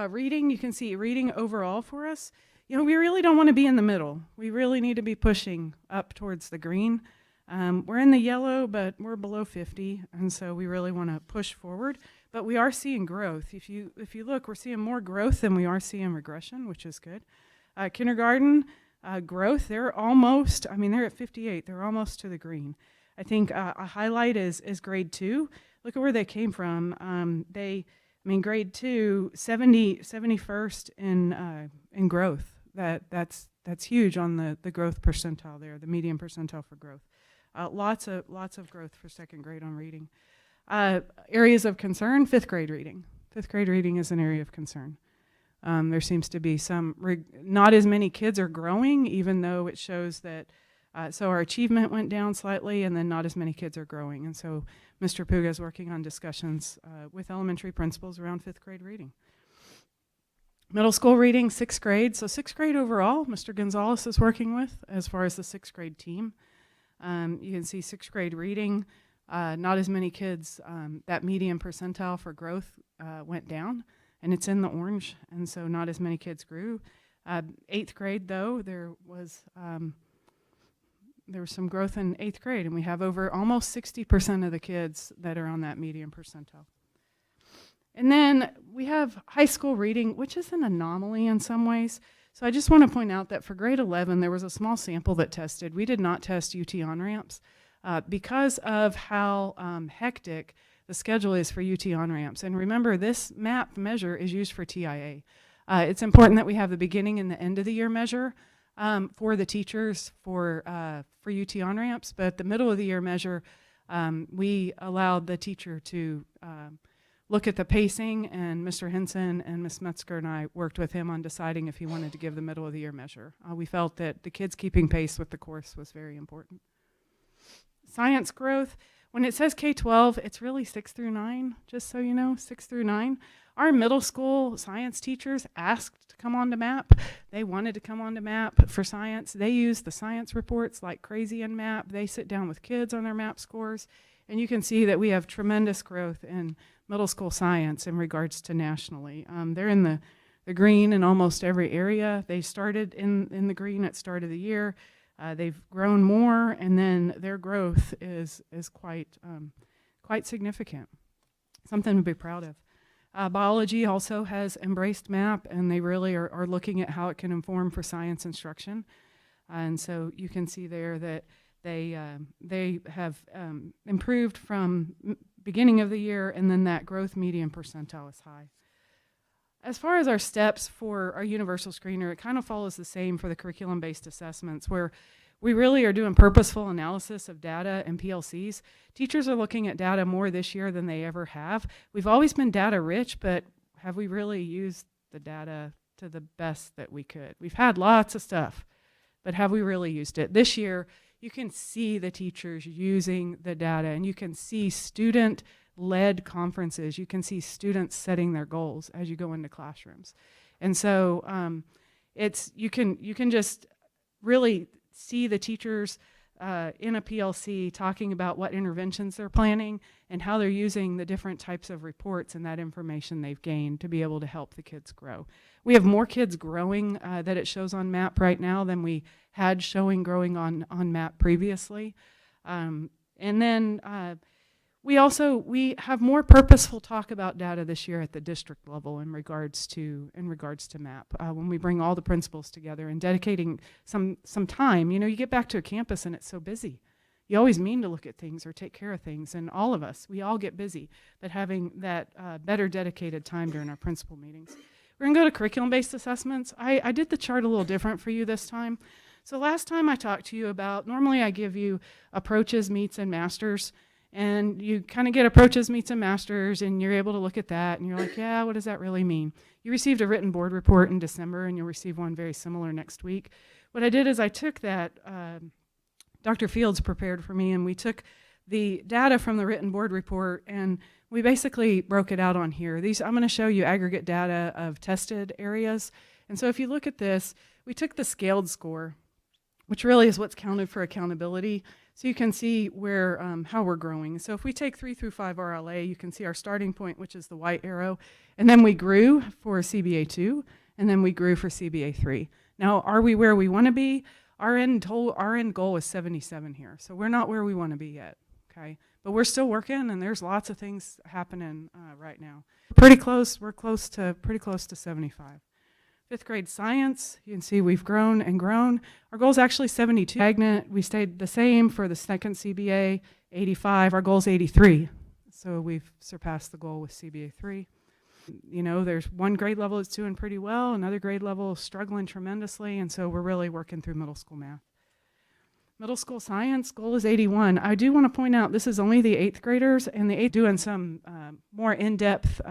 Reading, you can see reading overall for us. We really don't want to be in the middle. We really need to be pushing up towards the green. We're in the yellow, but we're below 50, and so we really want to push forward. But we are seeing growth. If you look, we're seeing more growth than we are seeing regression, which is good. Kindergarten growth, they're at 58. They're almost to the green. I think a highlight is grade 2. Look at where they came from. Grade 2, 71st in growth. That's huge on the growth percentile there, the median percentile for growth. Lots of growth for second grade on reading. Areas of concern, 5th grade reading. 5th grade reading is an area of concern. There seems to be not as many kids are growing, even though it shows that, so our achievement went down slightly, and then not as many kids are growing. And so Mr. Puga is working on discussions with elementary principals around 5th grade reading. Middle school reading, 6th grade. So 6th grade overall, Mr. Gonzalez is working with as far as the 6th grade team. You can see 6th grade reading not as many kids, that median percentile for growth went down, and it's in the orange, and so not as many kids grew. 8th grade, though, there was some growth in 8th grade, and we have over almost 60% of the kids that are on that median percentile. And then we have high school reading, which is an anomaly in some ways. So I just want to point out that for grade 11, there was a small sample that tested. We did not test UT on-ramps because of how hectic the schedule is for UT on-ramps. And remember, this MAP measure is used for TIA. It's important that we have the beginning and the end of the year measure for the teachers for UT on-ramps, but the middle of the year measure, we allowed the teacher to look at the pacing, and Mr. Henson and Ms. Metzger and I worked with him on deciding if he wanted to give the middle of the year measure. We felt that the kids keeping pace with the course was very important. Science growth, when it says K-12, it's really 6 through 9, just so you know, 6 through 9. Our middle school science teachers asked to come on to MAP. They wanted to come on to MAP for science. They use the science reports like crazy in MAP. They sit down with kids on their MAP scores, and you can see that we have tremendous growth in middle school science in regards to nationally. They're in the green in almost every area. They started in the green at start of the year. They've grown more, and then their growth is quite significant. Something to be proud of. Biology also has embraced MAP, and they really are looking at how it can inform for science instruction. And so you can see there that they have improved from beginning of the year, and then that growth median percentile is high. As far as our steps for our universal screener, it kind of follows the same for the curriculum-based assessments, where we really are doing purposeful analysis of data and PLCs. Teachers are looking at data more this year than they ever have. We've always been data rich, but have we really used the data to the best that we could? We've had lots of stuff, but have we really used it? This year, you can see the teachers using the data, and you can see student-led conferences. You can see students setting their goals as you go into classrooms. And so you can just really see the teachers in a PLC talking about what interventions they're planning and how they're using the different types of reports and that information they've gained to be able to help the kids grow. We have more kids growing that it shows on MAP right now than we had showing growing on MAP previously. And then we have more purposeful talk about data this year at the district level in regards to MAP. When we bring all the principals together and dedicating some time, you get back to a campus and it's so busy. You always mean to look at things or take care of things, and all of us, we all get busy, but having that better dedicated time during our principal meetings. We're gonna go to curriculum-based assessments. I did the chart a little different for you this time. So last time I talked to you about, normally I give you approaches, meets, and masters, and you kind of get approaches, meets, and masters, and you're able to look at that, and you're like, yeah, what does that really mean? You received a written board report in December, and you'll receive one very similar next week. What I did is I took that, Dr. Fields prepared for me, and we took the data from the written board report, and we basically broke it out on here. I'm going to show you aggregate data of tested areas. And so if you look at this, we took the scaled score, which really is what's counted for accountability. So you can see where how we're growing. So if we take 3 through 5 RLA, you can see our starting point, which is the white arrow. And then we grew for CBA 2, and then we grew for CBA 3. Now, are we where we want to be? Our end goal is 77 here. So we're not where we want to be yet, okay? But we're still working, and there's lots of things happening right now. Pretty close, we're pretty close to 75. 5th grade science, you can see we've grown and grown. Our goal is actually 72. Stagnant, we stayed the same for the second CBA, 85. Our goal is 83. So we've surpassed the goal with CBA 3. There's one grade level that's doing pretty well, another grade level is struggling tremendously, and so we're really working through middle school math. Middle school science, goal is 81. I do want to point out this is only the 8th graders, and the 8th doing some more in-depth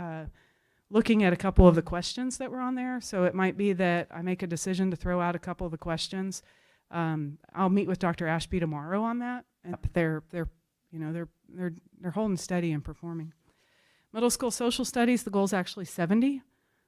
looking at a couple of the questions that were on there. So it might be that I make a decision to throw out a couple of the questions. I'll meet with Dr. Ashby tomorrow on that. And they're holding steady and performing. Middle school social studies, the goal is actually 70.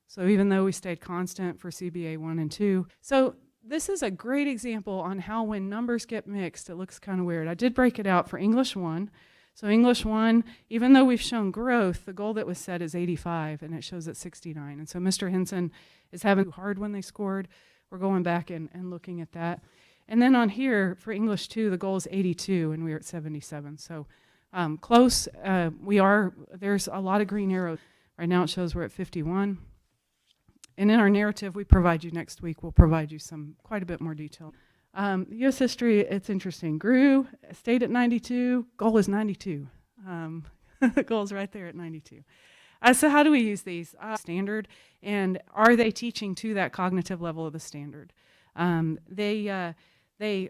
So even though we stayed constant for CBA 1 and 2. So this is a great example on how when numbers get mixed, it looks kind of weird. I did break it out for English 1. So English 1, even though we've shown growth, the goal that was set is 85, and it shows at 69. And so Mr. Henson is having too hard when they scored. We're going back and looking at that. And then on here, for English 2, the goal is 82, and we are at 77. So close. There's a lot of green arrows. Right now it shows we're at 51. And in our narrative we provide you next week, we'll provide you quite a bit more detail. U.S. history, it's interesting. Grew, stayed at 92, goal is 92. The goal is right there at 92. So how do we use these? Standard, and are they teaching to that cognitive level of the standard? They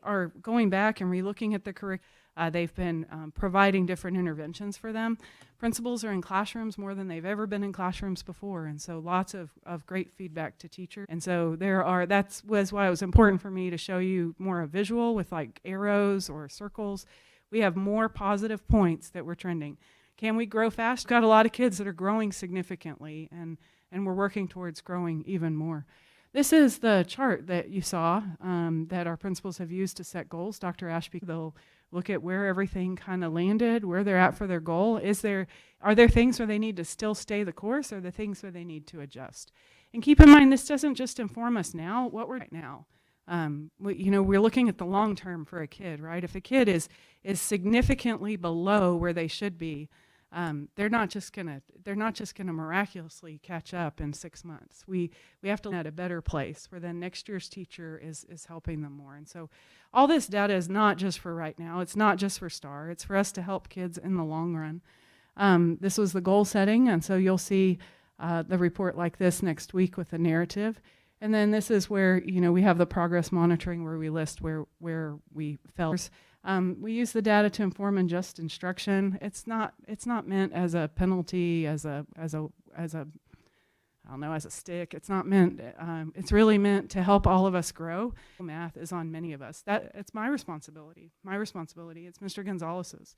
are going back and relooking at the curriculum. They've been providing different interventions for them. Principals are in classrooms more than they've ever been in classrooms before, and so lots of great feedback to teachers. And so that was why it was important for me to show you more a visual with like arrows or circles. We have more positive points that we're trending. Can we grow fast? We've got a lot of kids that are growing significantly, and we're working towards growing even more. This is the chart that you saw that our principals have used to set goals. Dr. Ashby, they'll look at where everything kind of landed, where they're at for their goal. Are there things where they need to still stay the course, or are there things where they need to adjust? And keep in mind, this doesn't just inform us now, what we're right now. We're looking at the long term for a kid, right? If a kid is significantly below where they should be, they're not just gonna miraculously catch up in 6 months. We have to at a better place where then next year's teacher is helping them more. And so all this data is not just for right now. It's not just for STAR. It's for us to help kids in the long run. This was the goal setting, and so you'll see the report like this next week with a narrative. And then this is where we have the progress monitoring, where we list where we fell. We use the data to inform and just instruction. It's not meant as a penalty, as a stick. It's not meant. It's really meant to help all of us grow. Math is on many of us. It's my responsibility. It's Mr. Gonzalez's.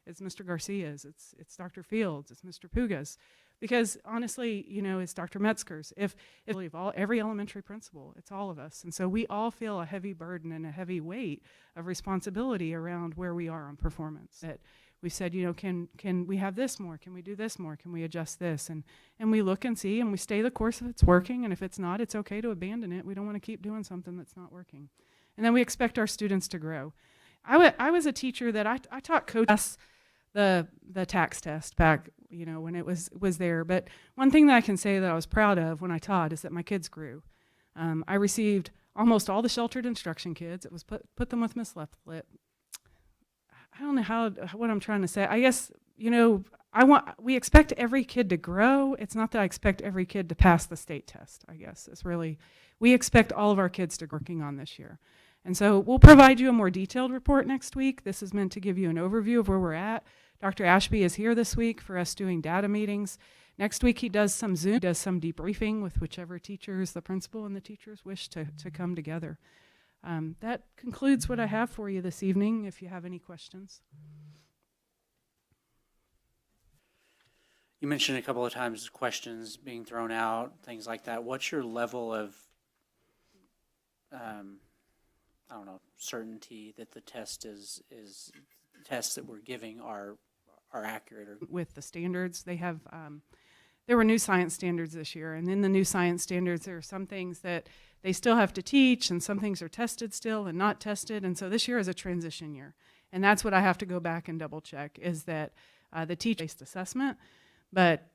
It's Mr. Garcia's. It's Dr. Fields. It's Mr. Puga's. Because honestly, it's Dr. Metzger's. If every elementary principal, it's all of us. And so we all feel a heavy burden and a heavy weight of responsibility around where we are on performance. That we said, can we have this more? Can we do this more? Can we adjust this? And we look and see, and we stay the course if it's working. And if it's not, it's okay to abandon it. We don't want to keep doing something that's not working. And then we expect our students to grow. I was a teacher that I taught coaches the tax test back, when it was there. But one thing that I can say that I was proud of when I taught is that my kids grew. I received almost all the sheltered instruction kids. It was put them with Miss Leftlet. I don't know what I'm trying to say. I guess, we expect every kid to grow. It's not that I expect every kid to pass the state test, I guess. We expect all of our kids to be working on this year. And so we'll provide you a more detailed report next week. This is meant to give you an overview of where we're at. Dr. Ashby is here this week for us doing data meetings. Next week he does some Zoom, does some debriefing with whichever teachers, the principal and the teachers wish to come together. That concludes what I have for you this evening, if you have any questions. You mentioned a couple of times questions being thrown out, things like that. What's your level of, certainty that the tests that we're giving are accurate? With the standards, they have, there were new science standards this year, and in the new science standards, there are some things that they still have to teach, and some things are tested still and not tested, and so this year is a transition year. And that's what I have to go back and double check, is that the teacher-based assessment, but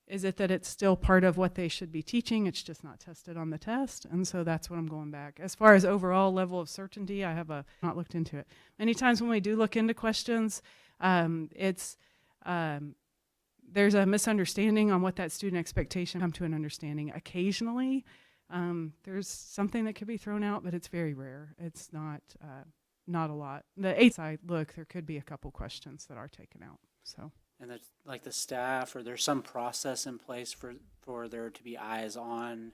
is it that it's still part of what they should be teaching? It's just not tested on the test, and so that's what I'm going back. As far as overall level of certainty, I have not looked into it. Many times when we do look into questions, there's a misunderstanding on what that student expectation come to an understanding. Occasionally, there's something that could be thrown out, but it's very rare. It's not a lot. The 8th side, look, there could be a couple questions that are taken out. So. And that's like the staff, or there's some process in place for there to be eyes on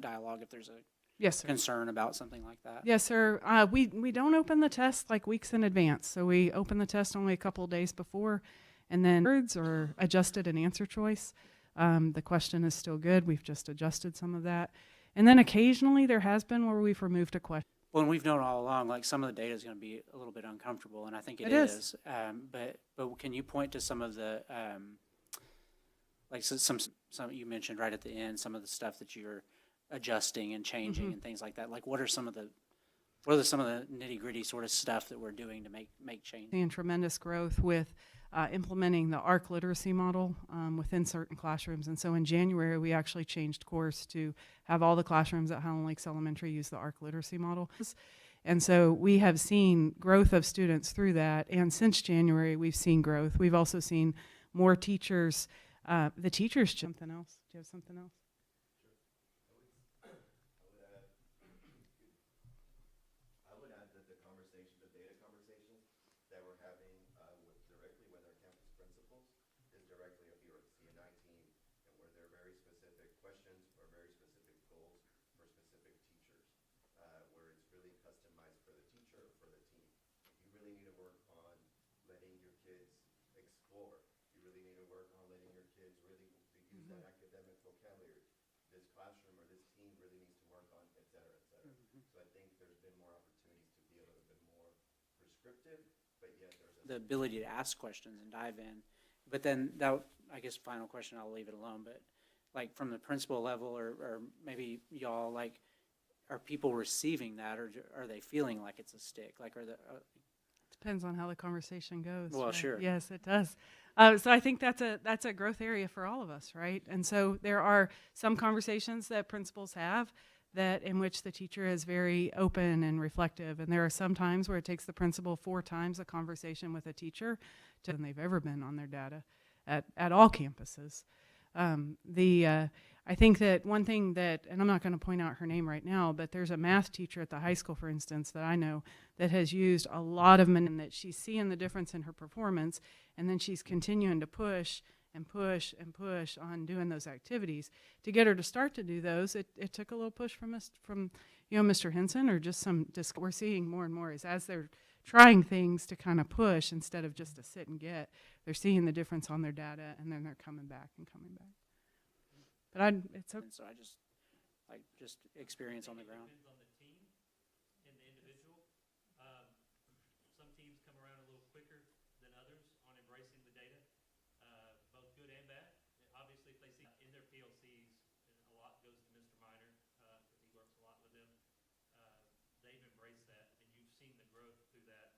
dialogue if there's a Yes, sir. concern about something like that? Yes, sir. We don't open the test like weeks in advance. So we open the test only a couple of days before, and then words are adjusted in answer choice. The question is still good. We've just adjusted some of that. And then occasionally there has been where we've removed a question. Well, and we've known all along, like, some of the data is going to be a little bit uncomfortable, and I think It is. is. But can you point to some of the, like, some you mentioned right at the end, some of the stuff that you're adjusting and changing and things like that? Like, what are some of the nitty-gritty sort of stuff that we're doing to make change? Seeing tremendous growth with implementing the ARC literacy model within certain classrooms. And so in January, we actually changed course to have all the classrooms at Highland Lakes Elementary use the ARC literacy model. And so we have seen growth of students through that. And since January, we've seen growth. We've also seen more teachers. The teachers, something else? Do you have something else? The ability to ask questions and dive in. But then that, I guess, final question, I'll leave it alone, but like from the principal level or maybe y'all, like, are people receiving that, or are they feeling like it's a stick? Like, are the Depends on how the conversation goes. Well, right? sure. Yes, it does. So I think that's a growth area for all of us, right? And so there are some conversations that principals have that in which the teacher is very open and reflective, and there are some times where it takes the principal 4 times a conversation with a teacher than they've ever been on their data at all campuses. I think that one thing that, and I'm not going to point out her name right now, but there's a math teacher at the high school, for instance, that I know that has used a lot of that she's seeing the difference in her performance, and then she's continuing to push and push and push on doing those activities. To get her to start to do those, it took a little push from Mr. Henson, or just we're seeing more and more is as they're trying things to kind of push instead of just to sit and get, they're seeing the difference on their data, and then they're coming back and coming back. But it's okay. And so I just experience on the ground. Depends on the team and the individual. Some teams come around a little quicker than others on embracing the data, both good and bad. Obviously, if they see in their PLCs, a lot goes to Mr. Miner because he works a lot with them. They've embraced that, and you've seen the growth through that.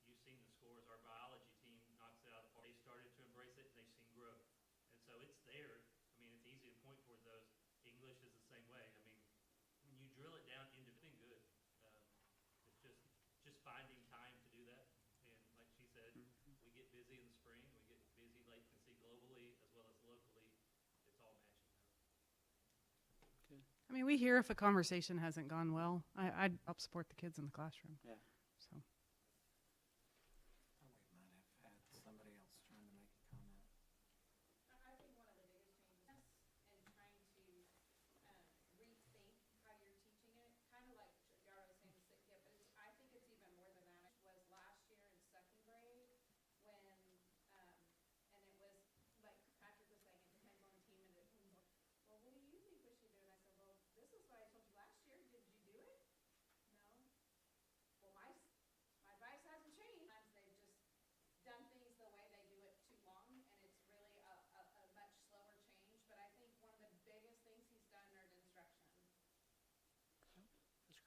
You've seen the scores. Our biology team knocks it out of the park. They started to embrace it, and they've seen growth. And so it's there. I mean, it's easy to point towards those. English is the same way. I mean, when you drill it down into everything good, it's just finding time to do that. And like she said, we get busy in the spring. We get busy, like you can see globally as well as locally. It's all matching up. I mean, we hear if a conversation hasn't gone well. I'd help support the kids in the classroom. Yeah. So.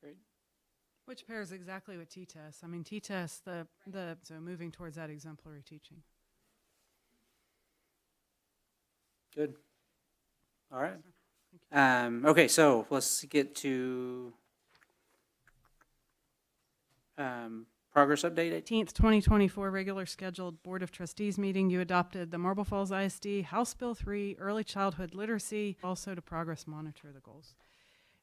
Great. Which pairs exactly with T-TEST. I mean, T-TEST, so moving towards that exemplary teaching. Good. All right. Okay, so let's get to progress update. 18th, 2024 regular scheduled Board of Trustees meeting. You adopted the Marble Falls ISD House Bill 3, early childhood literacy, also to progress monitor the goals.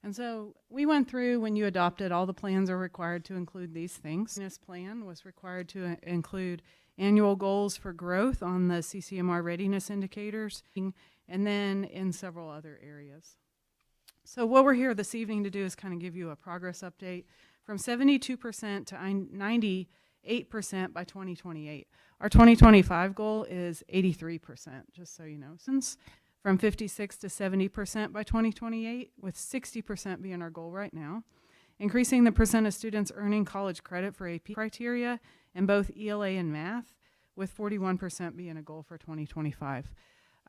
And so we went through, when you adopted, all the plans are required to include these things. This plan was required to include annual goals for growth on the CCMR readiness indicators, and then in several other areas. So what we're here this evening to do is kind of give you a progress update from 72% to 98% by 2028. Our 2025 goal is 83%, just so you know. Since from 56 to 70% by 2028, with 60% being our goal right now. increasing the percent of students earning college credit for AP criteria in both ELA and math, with 41% being a goal for 2025.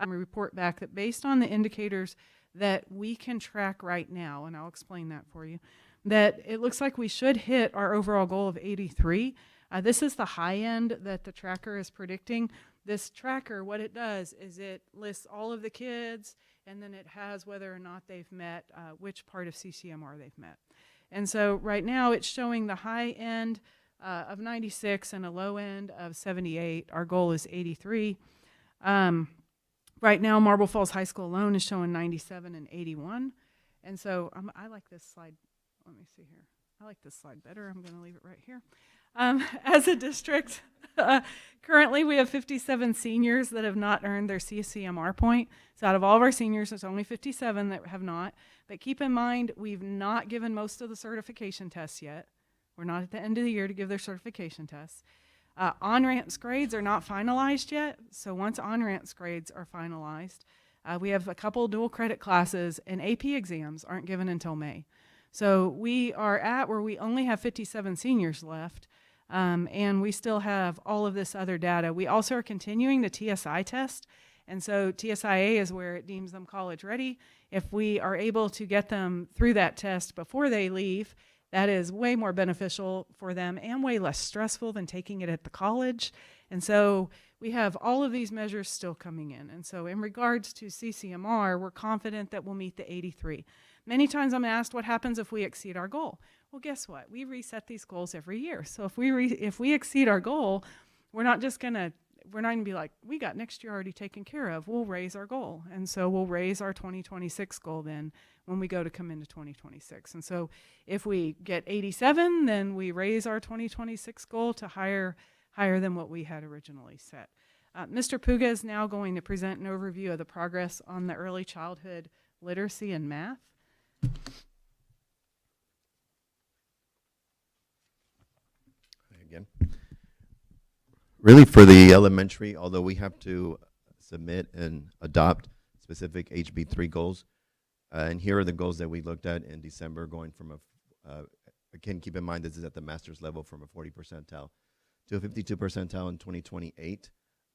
We report back that based on the indicators that we can track right now, and I'll explain that for you, that it looks like we should hit our overall goal of 83. This is the high end that the tracker is predicting. This tracker, what it does is it lists all of the kids, and then it has whether or not they've met, which part of CCMR they've met. And so right now it's showing the high end of 96 and a low end of 78. Our goal is 83. Right now, Marble Falls High School alone is showing 97 and 81. And so I like this slide. Let me see here. I like this slide better. I'm going to leave it right here. As a district, currently we have 57 seniors that have not earned their CCMR point. So out of all of our seniors, there's only 57 that have not. But keep in mind, we've not given most of the certification tests yet. We're not at the end of the year to give their certification tests. On-ramps grades are not finalized yet. So once on-ramps grades are finalized, we have a couple dual credit classes, and AP exams aren't given until May. So we are at where we only have 57 seniors left, and we still have all of this other data. We also are continuing the TSI test, and so TSIA is where it deems them college ready. If we are able to get them through that test before they leave, that is way more beneficial for them and way less stressful than taking it at the college. And so we have all of these measures still coming in. And so in regards to CCMR, we're confident that we'll meet the 83. Many times I'm asked what happens if we exceed our goal. Well, guess what? We reset these goals every year. So if we exceed our goal, we're not gonna be like, we got next year already taken care of. We'll raise our goal. And so we'll raise our 2026 goal then when we go to come into 2026. And so if we get 87, then we raise our 2026 goal to higher than what we had originally set. Mr. Puga is now going to present an overview of the progress on the early childhood literacy and math. Again. Really for the elementary, although we have to submit and adopt specific HB3 goals, and here are the goals that we looked at in December, going from again, keep in mind this is at the master's level, from a 40 percentile to a 52 percentile in 2028.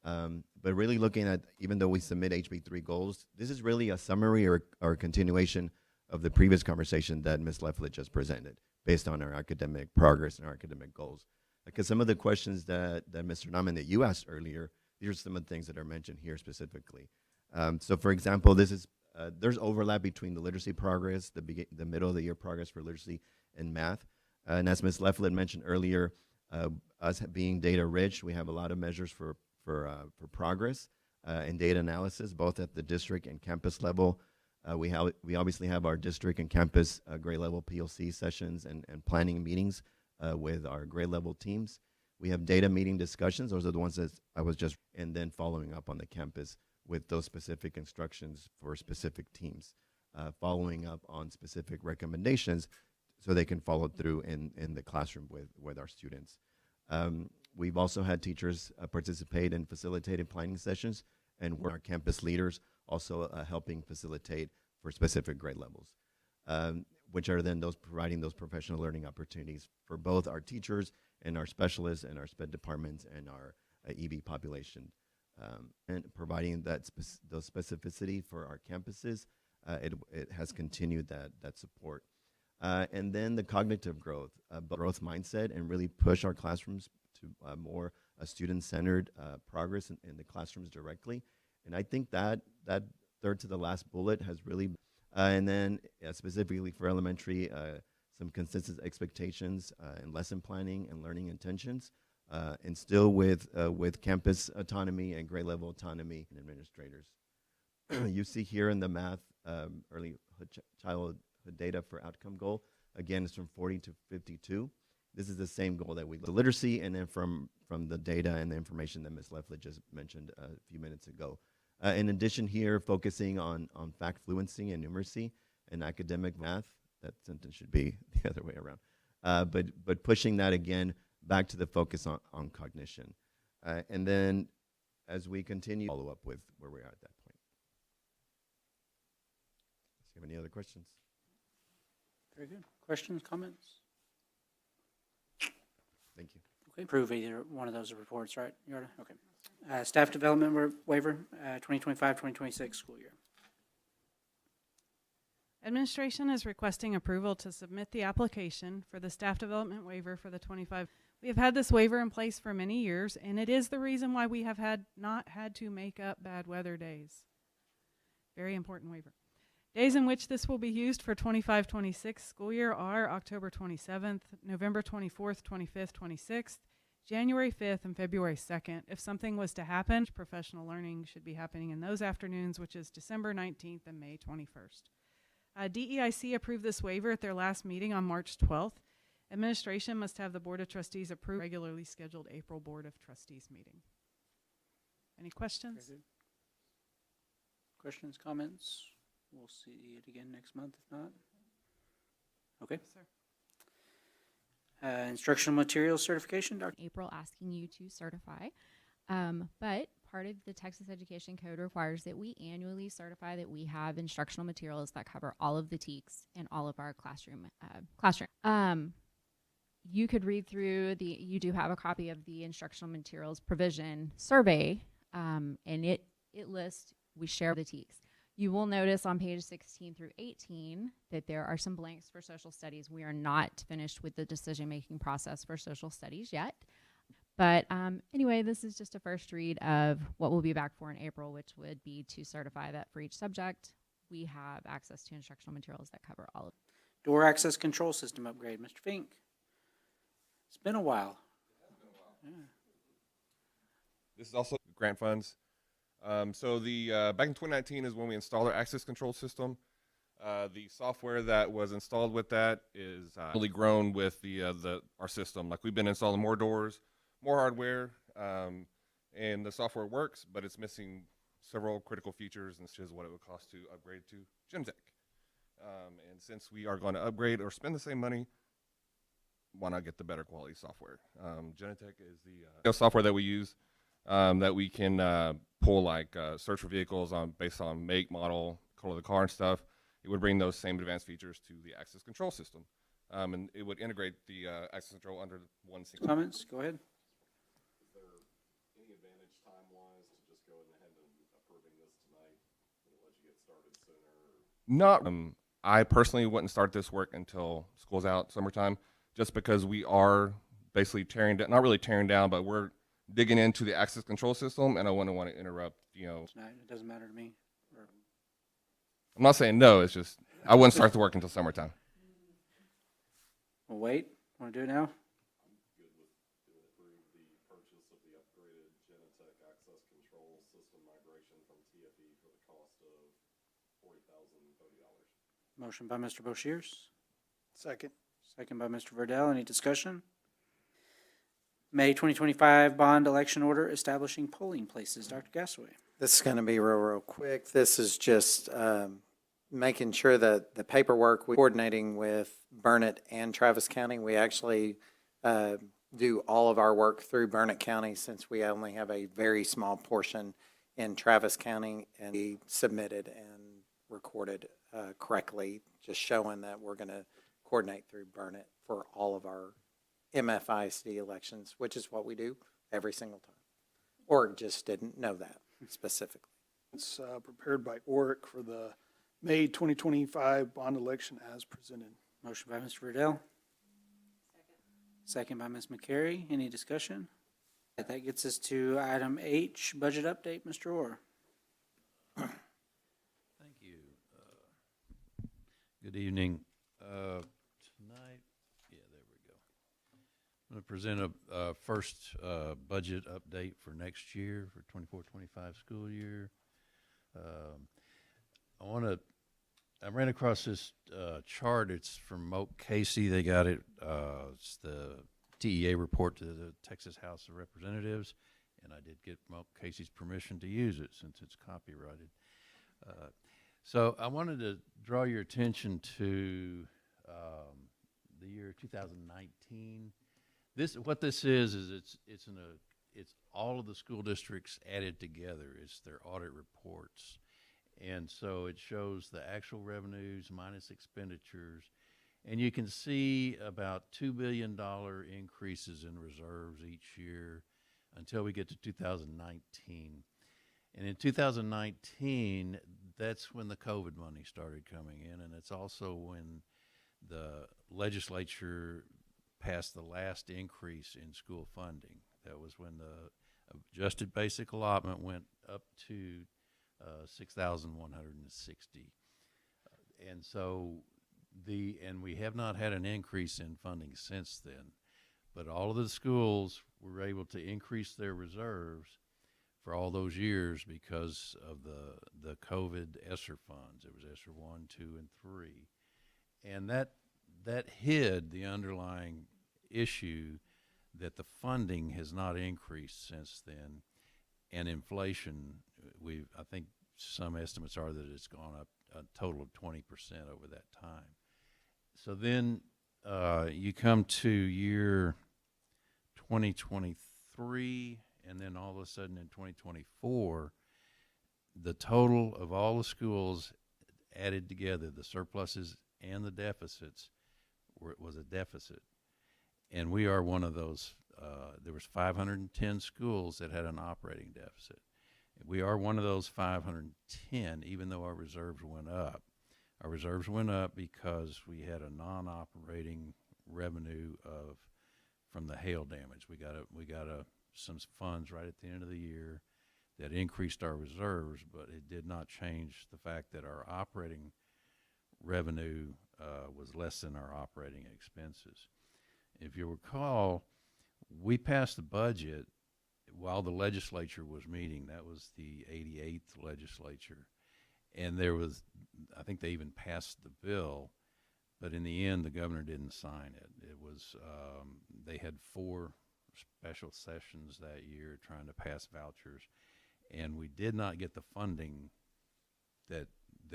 But really looking at, even though we submit HB3 goals, this is really a summary or a continuation of the previous conversation that Ms. Leffler just presented based on our academic progress and our academic goals. Because some of the questions that Mr. Nauman, that you asked earlier, these are some of the things that are mentioned here specifically. So for example, this is, there's overlap between the literacy progress, the middle of the year progress for literacy and math. And as Ms. Leffler mentioned earlier, us being data rich, we have a lot of measures for progress and data analysis, both at the district and campus level. We obviously have our district and campus grade level PLC sessions and planning meetings with our grade level teams. We have data meeting discussions. Those are the ones that I was just, and then following up on the campus with those specific instructions for specific teams, following up on specific recommendations so they can follow through in the classroom with our students. We've also had teachers participate in facilitated planning sessions, and our campus leaders also helping facilitate for specific grade levels, which are then those providing those professional learning opportunities for both our teachers and our specialists and our SPED departments and our EB population, and providing that those specificity for our campuses. It has continued that support. And then the cognitive growth mindset, and really push our classrooms to more student-centered progress in the classrooms directly. And I think that third to the last bullet has really, and then specifically for elementary, some consistent expectations and lesson planning and learning intentions, and still with campus autonomy and grade level autonomy and administrators. You see here in the math early childhood data for outcome goal, again, it's from 40 to 52. This is the same goal that the literacy, and then from the data and the information that Ms. Leffler just mentioned a few minutes ago. In addition here, focusing on fact fluency and numeracy and academic math. That sentence should be the other way around. But pushing that again back to the focus on cognition. And then as we continue, follow up with where we are at that point. Do you have any other questions? Very good. Questions, comments? Thank you. Okay, approve either one of those reports, right? Yorda? Okay. Staff development waiver, 2025-2026 school year. Administration is requesting approval to submit the application for the staff development waiver for the 25. We have had this waiver in place for many years, and it is the reason why we have not had to make up bad weather days. Very important waiver. Days in which this will be used for 25-26 school year are October 27th, November 24th, 25th, 26th, January 5th, and February 2nd. If something was to happen, professional learning should be happening in those afternoons, which is December 19th and May 21st. DEIC approved this waiver at their last meeting on March 12th. Administration must have the Board of Trustees approve regularly scheduled April Board of Trustees meeting. Any questions? Questions, comments? We'll see it again next month, if not. Okay. Yes, sir. Instructional materials certification, Dr. April asking you to certify. But part of the Texas Education Code requires that we annually certify that we have instructional materials that cover all of the TEKS in all of our classroom. You could read through you do have a copy of the instructional materials provision survey, and it lists, we share the TEKS. You will notice on page 16 through 18 that there are some blanks for social studies. We are not finished with the decision-making process for social studies yet. But anyway, this is just a first read of what we'll be back for in April, which would be to certify that for each subject, we have access to instructional materials that cover all of it. Door access control system upgrade, Mr. Fink. It's been a while. Yeah. This is also grant funds. So the back in 2019 is when we installed our access control system. The software that was installed with that is really grown with our system. Like, we've been installing more doors, more hardware, and the software works, but it's missing several critical features, and this is what it would cost to upgrade to Genentech. And since we are going to upgrade or spend the same money, why not get the better quality software? Genentech is the software that we use. That we can pull, like, search for vehicles based on make, model, color of the car and stuff. It would bring those same advanced features to the access control system. And it would integrate the access control under one single. Comments? Go ahead. Is there any advantage time-wise to just going ahead and approving this tonight? Will it let you get started sooner? Not. I personally wouldn't start this work until school's out, summertime, just because we are basically tearing down, not really tearing down, but we're digging into the access control system, and I wouldn't want to interrupt, Tonight, it doesn't matter to me. I'm not saying no, it's just, I wouldn't start the work until summertime. We'll wait. Want to do it now? I'm good with approve the purchase of the upgraded Genentech access control system migration from TFE for the cost of $40,030. Motion by Mr. Boshiers. Second. Second by Mr. Verdell. Any discussion? May 2025 bond election order establishing polling places. Dr. Gasaway. This is going to be real quick. This is just making sure that the paperwork, we're coordinating with Burnett and Travis County. We actually do all of our work through Burnett County since we only have a very small portion in Travis County, and we submitted and recorded correctly, just showing that we're going to coordinate through Burnett for all of our MFISD elections, which is what we do every single time. Org just didn't know that specifically. It's prepared by ORIC for the May 2025 bond election as presented. Motion by Mr. Verdell. Second by Ms. McCary. Any discussion? That gets us to item H, budget update. Mr. Orr. Thank you. Good evening. Tonight, there we go. I'm going to present a first budget update for next year, for 24-25 school year. I ran across this chart. It's from Moke Casey. They got it. It's the TEA report to the Texas House of Representatives, and I did get Moke Casey's permission to use it since it's copyrighted. So I wanted to draw your attention to the year 2019. What this is it's all of the school districts added together. It's their audit reports. And so it shows the actual revenues minus expenditures, And you can see about $2 billion increases in reserves each year until we get to 2019. And in 2019, that's when the COVID money started coming in, and it's also when the legislature passed the last increase in school funding. That was when the adjusted basic allotment went up to 6,160. And so and we have not had an increase in funding since then, but all of the schools were able to increase their reserves for all those years because of the COVID ESSER funds. It was ESSER 1, 2, and 3. And that hid the underlying issue that the funding has not increased since then. And inflation, I think some estimates are that it's gone up a total of 20% over that time. So then you come to year 2023, and then all of a sudden in 2024, the total of all the schools added together, the surpluses and the deficits, was a deficit. And we are one of those. There was 510 schools that had an operating deficit. We are one of those 510, even though our reserves went up. Our reserves went up because we had a non-operating revenue from the hail damage. We got some funds right at the end of the year that increased our reserves, but it did not change the fact that our operating revenue was less than our operating expenses. If you recall, we passed the budget while the legislature was meeting. That was the 88th legislature. And I think they even passed the bill, but in the end, the governor didn't sign it. It was, they had 4 special sessions that year trying to pass vouchers, and we did not get the funding that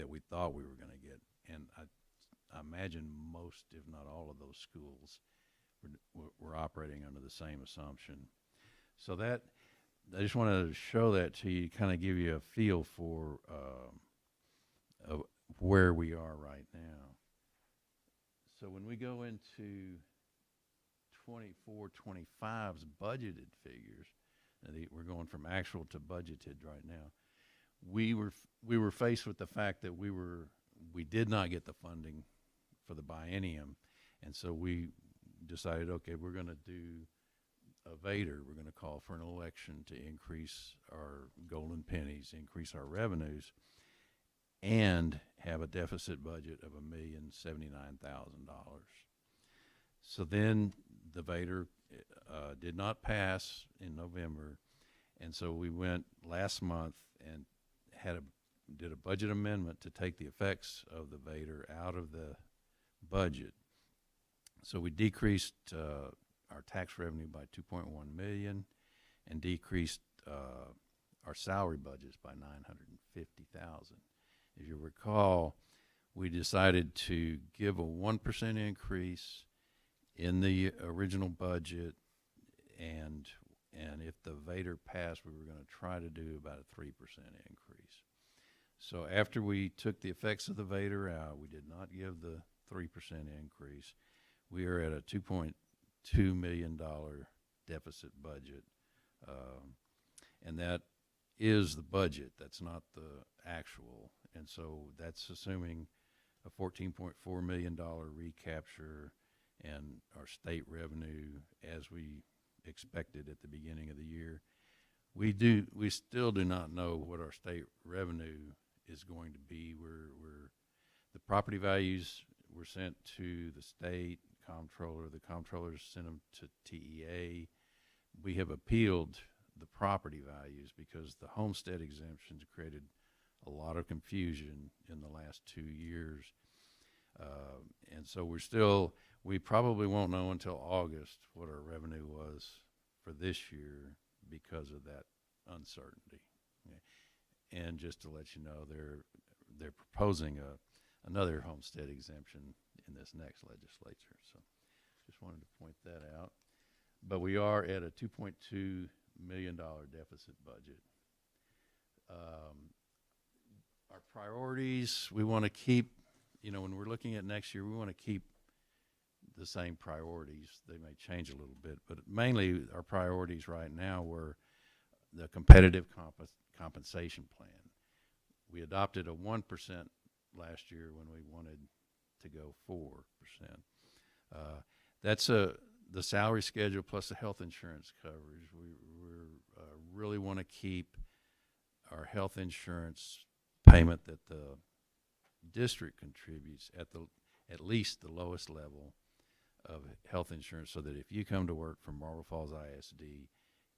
we thought we were going to get. And I imagine most, if not all, of those schools were operating under the same assumption. So that, I just wanted to show that to you, kind of give you a feel for where we are right now. So when we go into 24-25's budgeted figures, we're going from actual to budgeted right now. We were faced with the fact that we did not get the funding for the biennium, and so we decided, okay, we're going to do a Vader. We're going to call for an election to increase our golden pennies, increase our revenues, and have a deficit budget of $1,079,000. So then the Vader did not pass in November, and so we went last month and did a budget amendment to take the effects of the Vader out of the budget. So we decreased our tax revenue by $2.1 million and decreased our salary budgets by $950,000. If you recall, we decided to give a 1% increase in the original budget, and if the Vader passed, we were going to try to do about a 3% increase. So after we took the effects of the Vader out, we did not give the 3% increase. We are at a $2.2 million deficit budget, and that is the budget. That's not the actual. And so that's assuming a $14.4 million recapture and our state revenue as we expected at the beginning of the year. We still do not know what our state revenue is going to be. The property values were sent to the state comptroller. The comptrollers sent them to TEA. We have appealed the property values because the homestead exemptions created a lot of confusion in the last 2 years. And so we probably won't know until August what our revenue was for this year because of that uncertainty. Okay. And just to let you know, they're proposing another homestead exemption in this next legislature. So just wanted to point that out. But we are at a $2.2 million deficit budget. Our priorities, we want to keep, when we're looking at next year, we want to keep the same priorities. They may change a little bit, but mainly our priorities right now were the competitive compensation plan. We adopted a 1% last year when we wanted to go 4%. That's the salary schedule plus the health insurance coverage. We really want to keep our health insurance payment that the district contributes at least the lowest level of health insurance, so that if you come to work for Marble Falls ISD,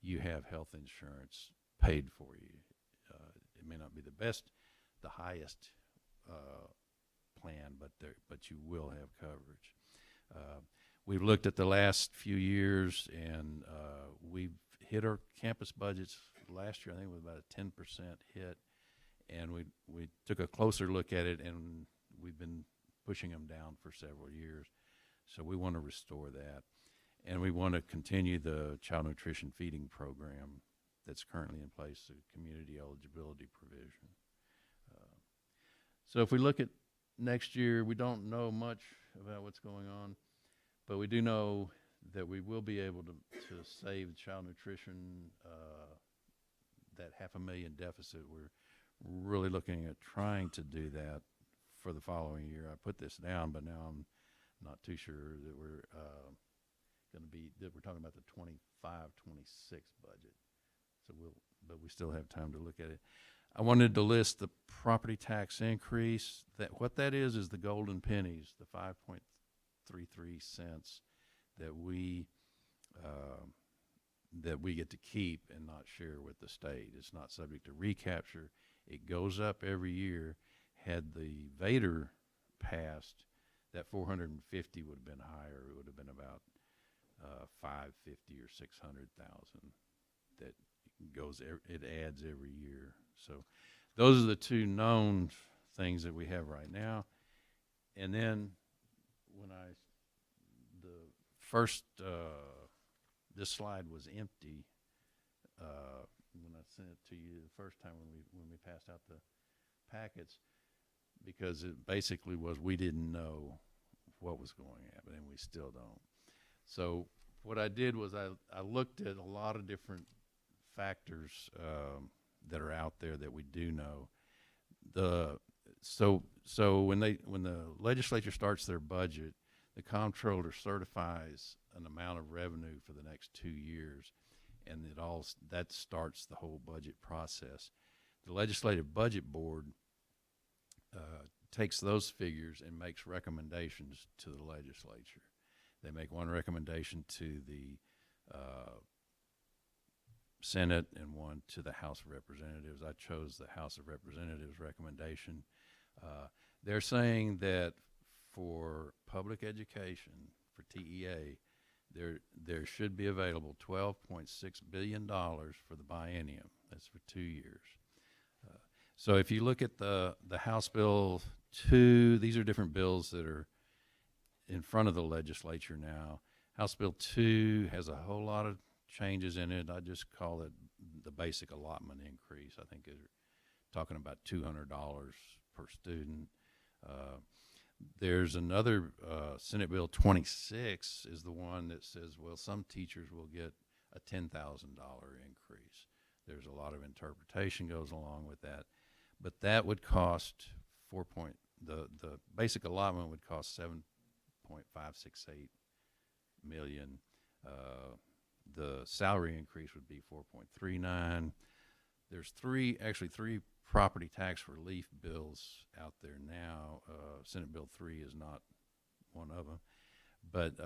you have health insurance paid for you. It may not be the best, the highest plan, but you will have coverage. We've looked at the last few years, and we've hit our campus budgets last year. I think it was about a 10% hit, and we took a closer look at it, and we've been pushing them down for several years. So we want to restore that, and we want to continue the child nutrition feeding program that's currently in place, the community eligibility provision. So if we look at next year, we don't know much about what's going on, but we do know that we will be able to save child nutrition, that $500,000 deficit. We're really looking at trying to do that for the following year. I put this down, but now I'm not too sure that we're talking about the 25-26 budget. So but we still have time to look at it. I wanted to list the property tax increase. What that is the golden pennies, the 5.33 cents that we get to keep and not share with the state. It's not subject to recapture. It goes up every year. Had the Vader passed, that 450 would have been higher. It would have been about 550 or 600,000. That it adds every year. So those are the two known things that we have right now. And then this slide was empty when I sent it to you the first time when we passed out the packets, because it basically was we didn't know what was going to happen, and we still don't. So what I did was I looked at a lot of different factors that are out there that we do know. So when the legislature starts their budget, the comptroller certifies an amount of revenue for the next 2 years, and that starts the whole budget process. The Legislative Budget Board takes those figures and makes recommendations to the legislature. They make one recommendation to the Senate and one to the House of Representatives. I chose the House of Representatives recommendation. They're saying that for public education, for TEA, there should be available $12.6 billion for the biennium. That's for 2 years. So if you look at the House Bill 2, these are different bills that are in front of the legislature now. House Bill 2 has a whole lot of changes in it. I just call it the basic allotment increase. I think they're talking about $200 per student. There's another, Senate Bill 26 is the one that says, well, some teachers will get a $10,000 increase. There's a lot of interpretation goes along with that. But that would cost the basic allotment would cost $7.568 million. The salary increase would be 4.39. There's three property tax relief bills out there now. Senate Bill 3 is not one of them. But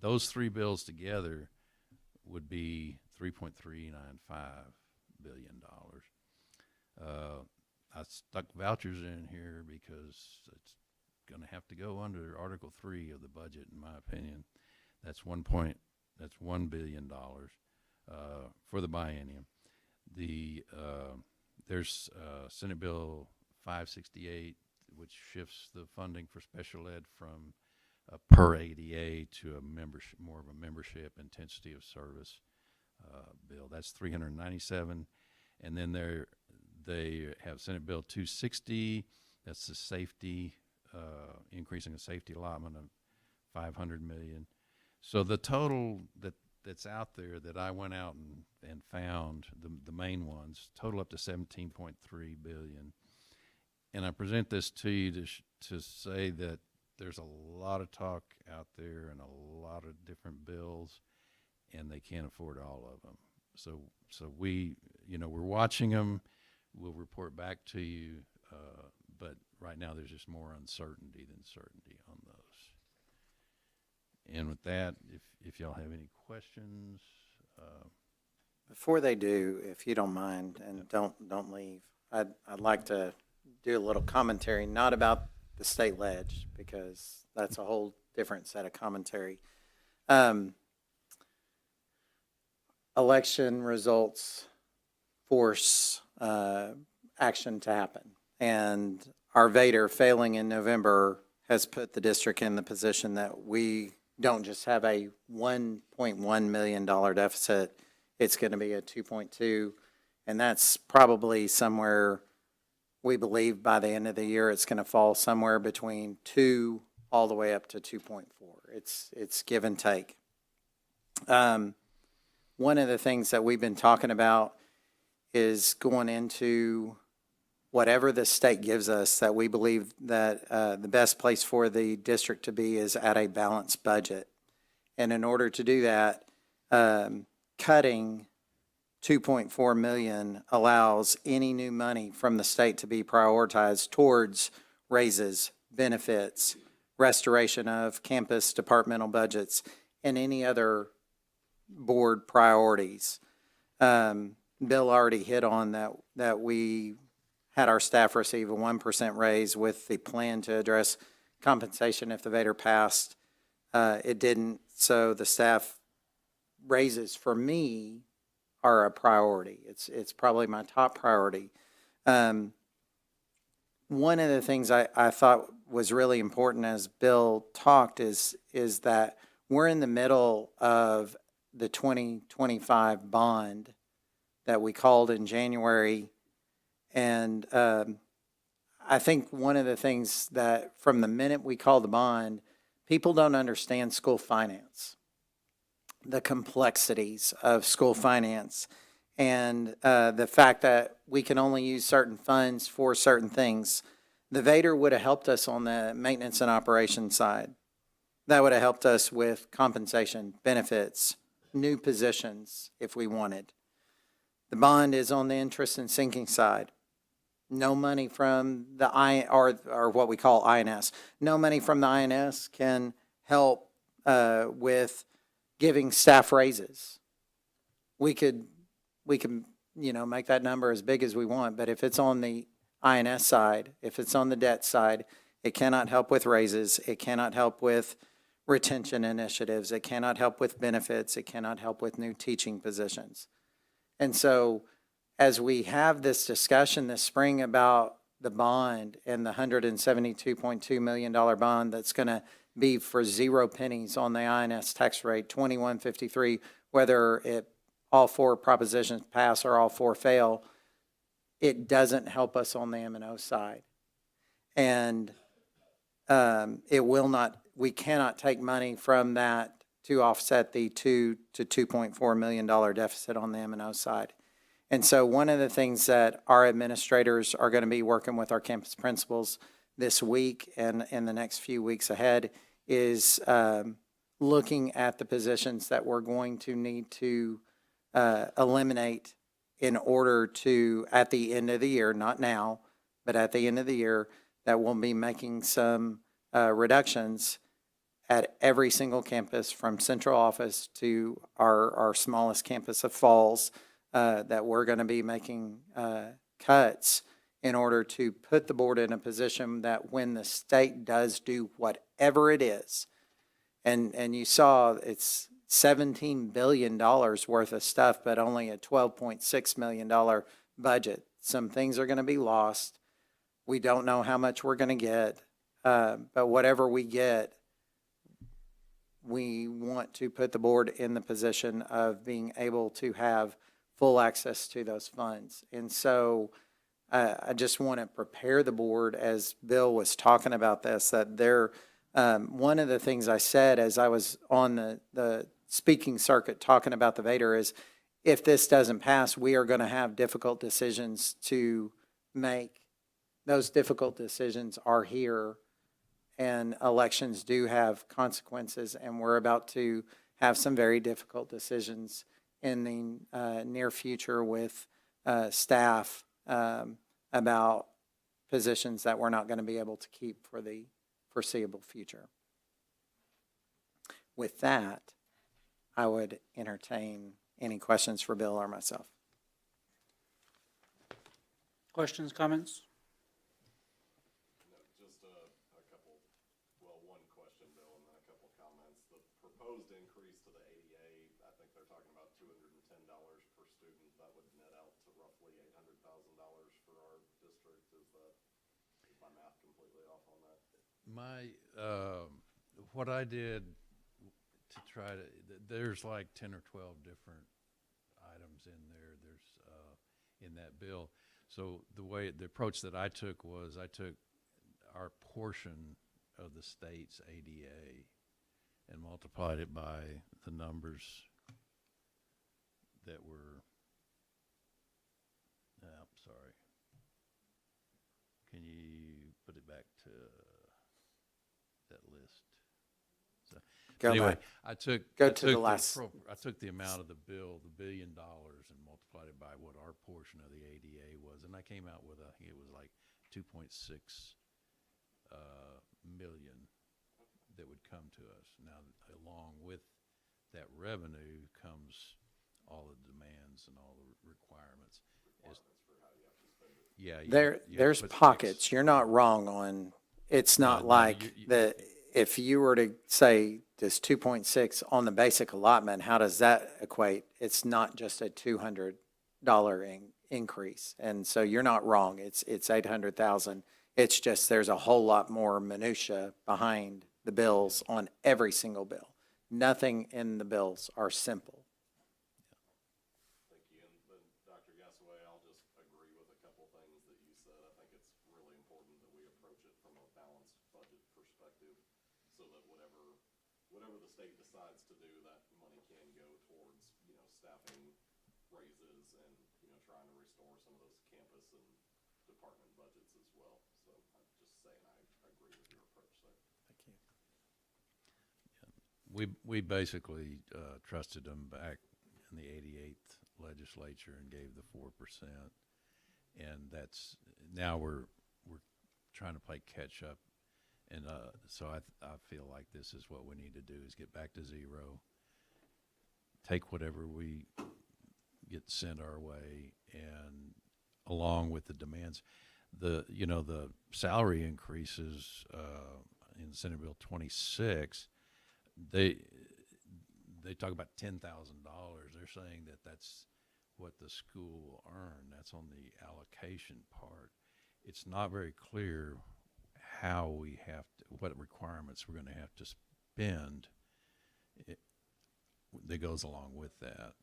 those three bills together would be $3.395 billion. I stuck vouchers in here because it's going to have to go under Article 3 of the budget, in my opinion. That's $1 billion for the biennium. There's Senate Bill 568, which shifts the funding for special ed from a per ADA to more of a membership intensity of service bill. That's $397, and then they have Senate Bill 260. That's the safety, increasing the safety allotment of 500 million. So the total that's out there that I went out and found, the main ones, total up to 17.3 billion. And I present this to you to say that there's a lot of talk out there and a lot of different bills, and they can't afford all of them. So we, we're watching them. We'll report back to you, but right now there's just more uncertainty than certainty on those. And with that, if y'all have any questions. Before they do, if you don't mind, and don't leave, I'd like to do a little commentary, not about the state ledge, because that's a whole different set of commentary. Election results force action to happen. And our Vader failing in November has put the district in the position that we don't just have a $1.1 million deficit, it's going to be a 2.2. And that's probably somewhere, we believe by the end of the year, it's going to fall somewhere between 2 all the way up to 2.4. It's give and take. One of the things that we've been talking about is going into whatever the state gives us, that we believe that the best place for the district to be is at a balanced budget. And in order to do that, cutting $2.4 million allows any new money from the state to be prioritized towards raises, benefits, restoration of campus departmental budgets, and any other board priorities. Bill already hit on that we had our staff receive a 1% raise with the plan to address compensation if the Vader passed. It didn't, so the staff raises for me are a priority. It's probably my top priority. One of the things I thought was really important as Bill talked is that we're in the middle of the 2025 bond that we called in January. And I think one of the things that from the minute we call the bond, people don't understand school finance, the complexities of school finance, and the fact that we can only use certain funds for certain things. The Vader would have helped us on the maintenance and operations side. That would have helped us with compensation, benefits, new positions if we wanted. The bond is on the interest and sinking side. No money from the or what we call INS. No money from the INS can help with giving staff raises. We could make that number as big as we want, but if it's on the INS side, if it's on the debt side, it cannot help with raises. It cannot help with retention initiatives. It cannot help with benefits. It cannot help with new teaching positions. And so as we have this discussion this spring about the bond and the $172.2 million bond that's going to be for 0 pennies on the INS tax rate, 2153, whether all 4 propositions pass or all 4 fail, it doesn't help us on the M&O side. And it will not, we cannot take money from that to offset the $2 to $2.4 million deficit on the M&O side. And so one of the things that our administrators are going to be working with our campus principals this week and in the next few weeks ahead is looking at the positions that we're going to need to eliminate in order to, at the end of the year, not now, but at the end of the year, that we'll be making some reductions at every single campus from central office to our smallest campus of Falls, that we're going to be making cuts in order to put the board in a position that when the state does do whatever it is, and you saw it's $17 billion worth of stuff, but only a $12.6 million budget. Some things are going to be lost. We don't know how much we're going to get, but whatever we get, we want to put the board in the position of being able to have full access to those funds. And so I just want to prepare the board, as Bill was talking about this, that One of the things I said as I was on the speaking circuit talking about the Vader is, if this doesn't pass, we are going to have difficult decisions to make. Those difficult decisions are here, and elections do have consequences, and we're about to have some very difficult decisions in the near future with staff about positions that we're not going to be able to keep for the foreseeable future. With that, I would entertain any questions for Bill or myself. Questions, comments? Just a couple, well, one question, Bill, and then a couple comments. The proposed increase to the ADA, I think they're talking about $210 per student. That would net out to roughly $800,000 for our district. Is my math completely off on that? What I did to try to, there's like 10 or 12 different items in there. There's in that bill. So the approach that I took was I took our portion of the state's ADA and multiplied it by the numbers that were, sorry. Can you put it back to that list? So, anyway, I took the amount of the bill, the $1 billion, and multiplied it by what our portion of the ADA was, and I came out with, I think it was like 2.6 million that would come to us. Now, along with that revenue comes all the demands and all the requirements. There's pockets. You're not wrong on. It's not if you were to say this 2.6 on the basic allotment, how does that equate? It's not just a $200 increase, and so you're not wrong. It's 800,000. It's just there's a whole lot more minutia behind the bills on every single bill. Nothing in the bills are simple. Thank you. And then, Dr. Gasaway, I'll just agree with a couple things that you said. I think it's really important that we approach it from a balanced budget perspective, so that whatever the state decides to do, that money can go towards, staffing raises and, trying to restore some of those campus and department budgets as well. So I'm just saying I agree with your approach there. Thank you. We basically trusted them back in the 88th legislature and gave the 4%, and that's now we're trying to play catch up, and so I feel like this is what we need to do is get back to zero, take whatever we get sent our way, and along with the demands, the salary increases in Senate Bill 26. They talk about $10,000. They're saying that's what the school will earn. That's on the allocation part. It's not very clear how we have to, what requirements we're going to have to spend that goes along with that.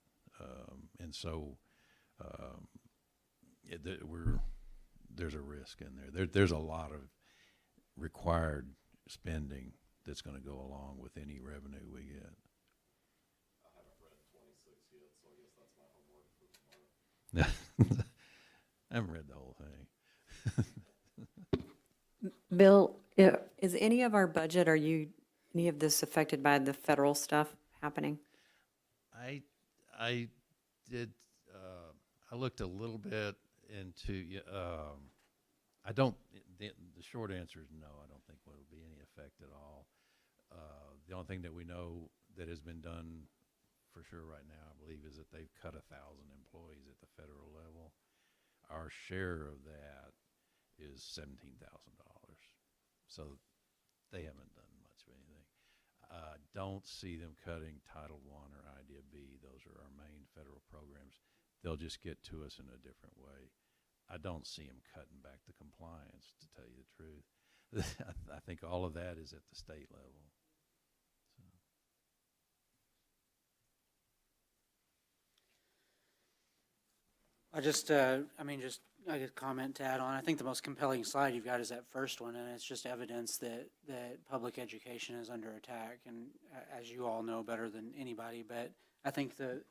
And so there's a risk in there. There's a lot of required spending that's going to go along with any revenue we get. I haven't read 26 yet, so I guess that's my homework for tomorrow. I haven't read the whole thing. Bill, is any of our budget, any of this affected by the federal stuff happening? I did, I looked a little bit into, I don't, the short answer is no, I don't think there will be any effect at all. The only thing that we know that has been done for sure right now, I believe, is that they've cut 1,000 employees at the federal level. Our share of that is $17,000. So they haven't done much of anything. Don't see them cutting Title I or Idea B. Those are our main federal programs. They'll just get to us in a different way. I don't see them cutting back the compliance, to tell you the truth. I think all of that is at the state level. I just, I could comment to add on. I think the most compelling slide you've got is that first one, and it's just evidence that public education is under attack. And as you all know better than anybody, but I think the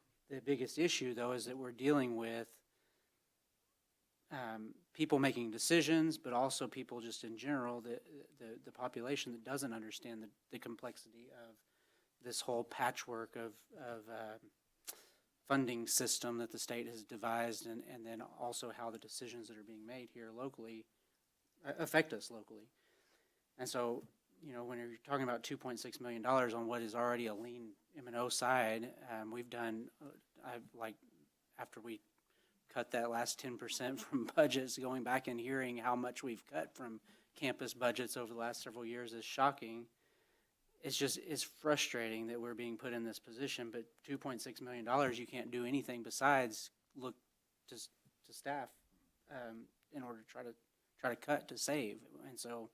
biggest issue, though, is that we're dealing with people making decisions, but also people just in general, the population that doesn't understand the complexity of this whole patchwork of funding system that the state has devised, and then also how the decisions that are being made here locally affect us locally. And so, you know, when you're talking about $2.6 million on what is already a lean M&O side, we've done, after we cut that last 10% from budgets, going back and hearing how much we've cut from campus budgets over the last several years is shocking. It's frustrating that we're being put in this position, but $2.6 million, you can't do anything besides look to staff in order to try to cut to save. And so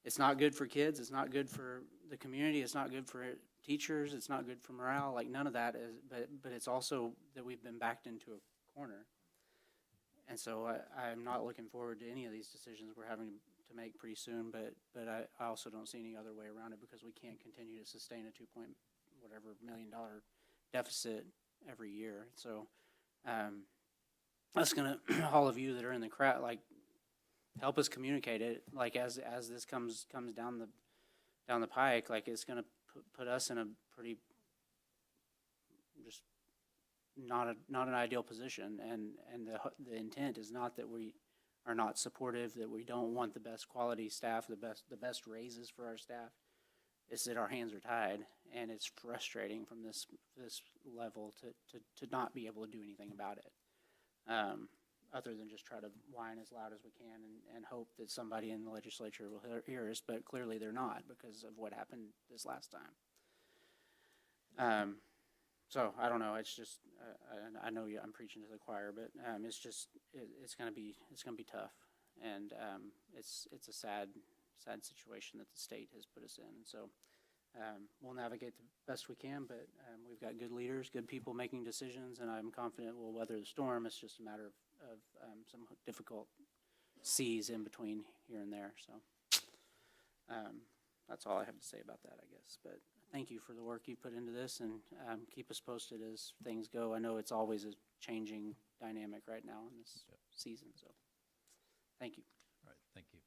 it's not good for kids, it's not good for the community, it's not good for teachers, it's not good for morale, like none of that is, but it's also that we've been backed into a corner. And so I'm not looking forward to any of these decisions we're having to make pretty soon, but I also don't see any other way around it, because we can't continue to sustain a $2 million deficit every year. So that's gonna all of you that are in the crowd, like, help us communicate it, like as this comes down the pike, like it's gonna put us in a pretty just not an ideal position, and the intent is not that we are not supportive, that we don't want the best quality staff, the best raises for our staff. It's that our hands are tied, and it's frustrating from this level to not be able to do anything about it, other than just try to whine as loud as we can and hope that somebody in the legislature will hear us, but clearly they're not because of what happened this last time. So I don't know. It's just I know I'm preaching to the choir, but it's gonna be tough, and it's a sad situation that the state has put us in. And so we'll navigate the best we can, but we've got good leaders, good people making decisions, and I'm confident we'll weather the storm. It's just a matter of some difficult seas in between here and there. So that's all I have to say about that, I guess. But thank you for the work you put into this, and keep us posted as things go. I know it's always a changing dynamic right now in this season, so thank you. All right, thank you.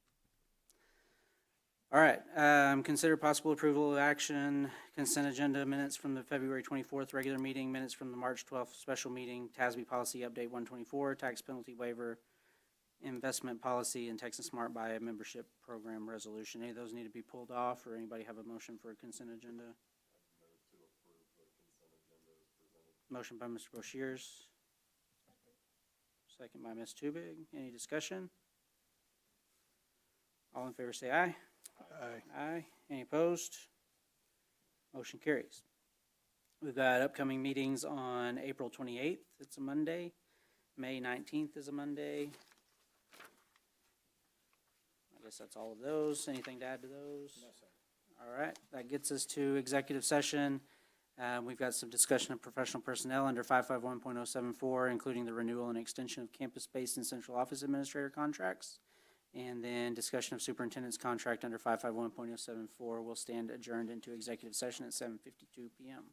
All right, consider possible approval of action, consent agenda, minutes from the February 24th regular meeting, minutes from the March 12th special meeting, TASB policy update 124, tax penalty waiver, investment policy, and Texas Smart Buy membership program resolution. Any of those need to be pulled off, or anybody have a motion for a consent agenda? Motion by Mr. Boshiers. Second by Ms. Tubig. Any discussion? All in favor say aye. Aye. Aye. Any opposed? Motion carries. We've got upcoming meetings on April 28th. It's a Monday. May 19th is a Monday. I guess that's all of those. Anything to add to those? No, sir. All right, that gets us to executive session. We've got some discussion of professional personnel under 551.074, including the renewal and extension of campus-based and central office administrator contracts. And then discussion of superintendent's contract under 551.074 will stand adjourned into executive session at 7:52 p.m.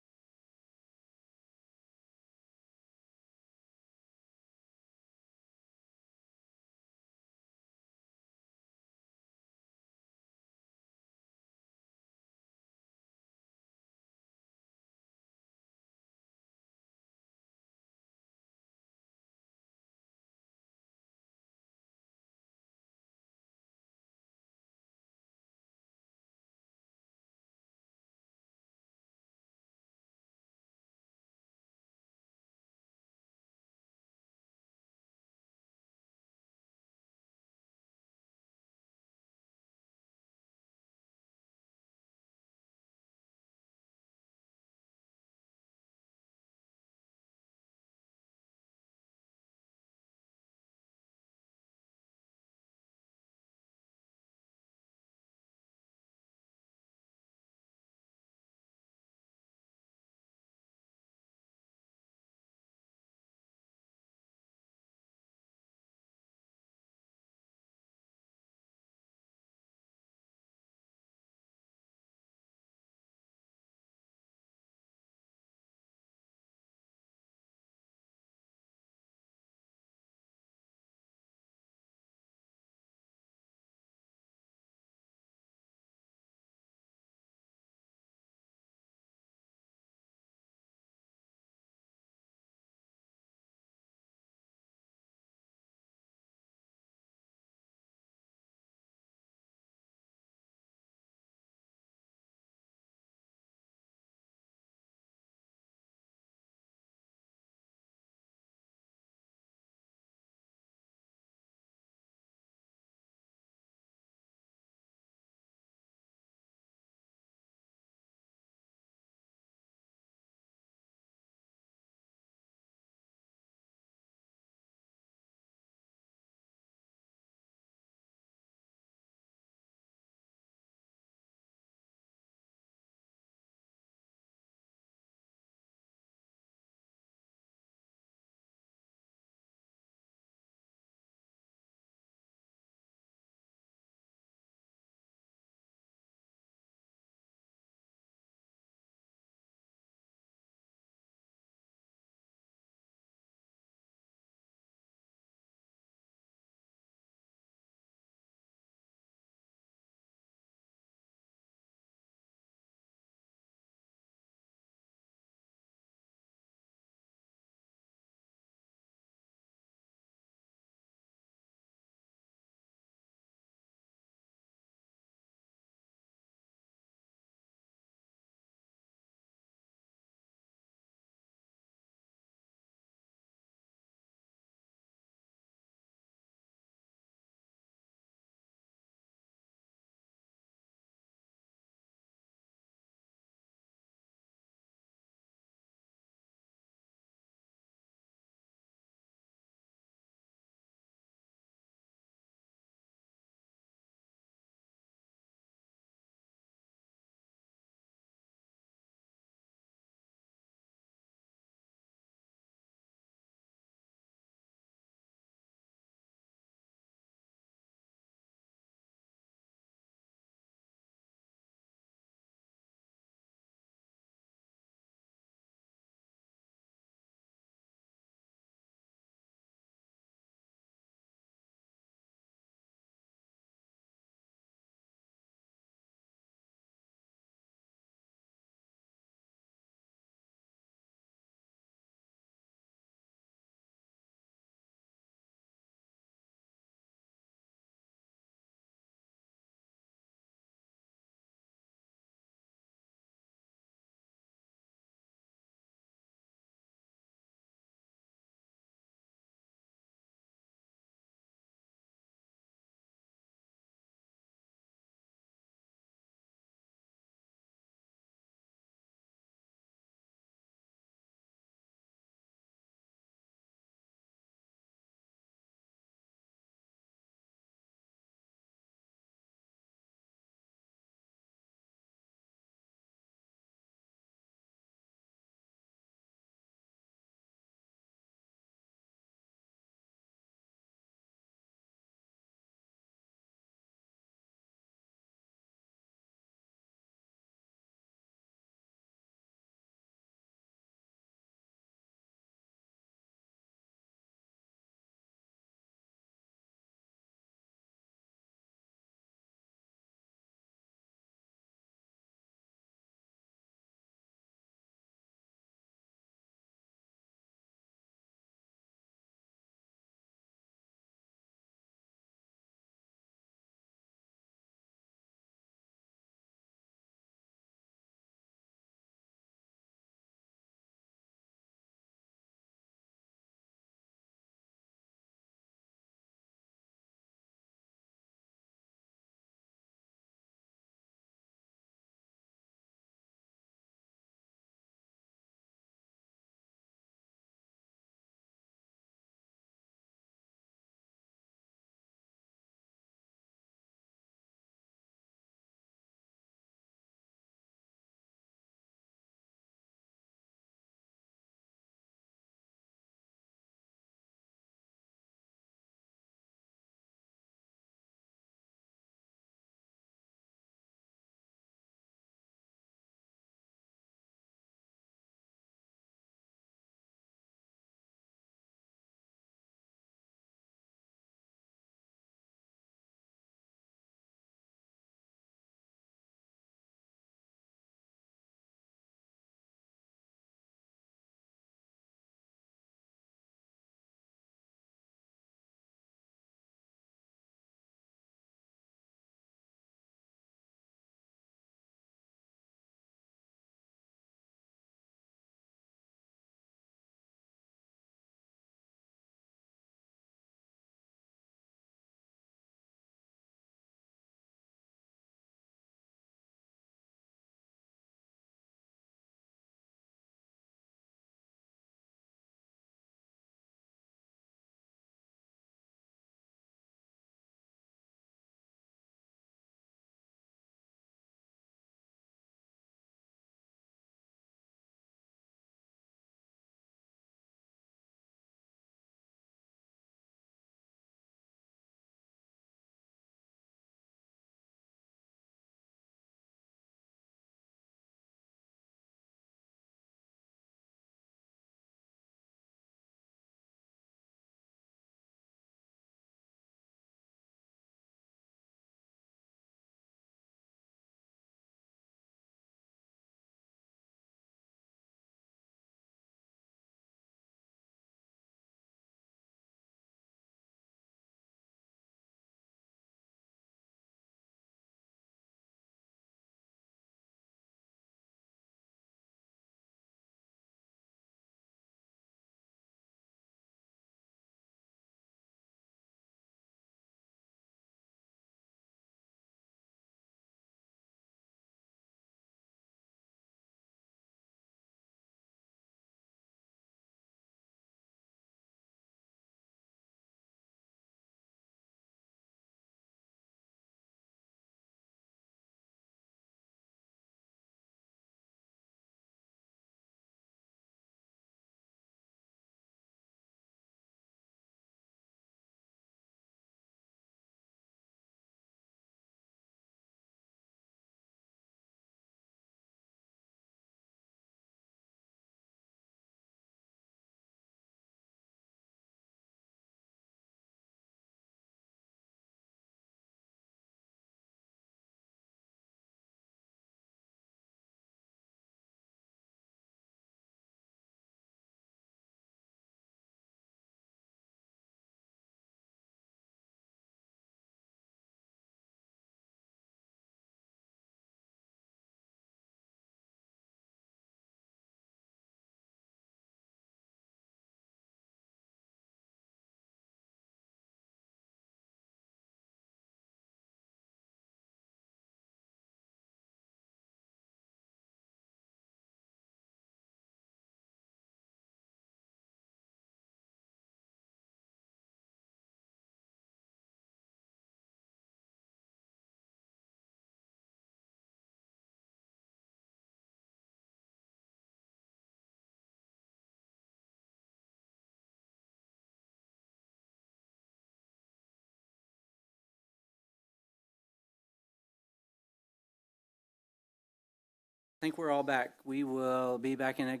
think we're all back. We will be back in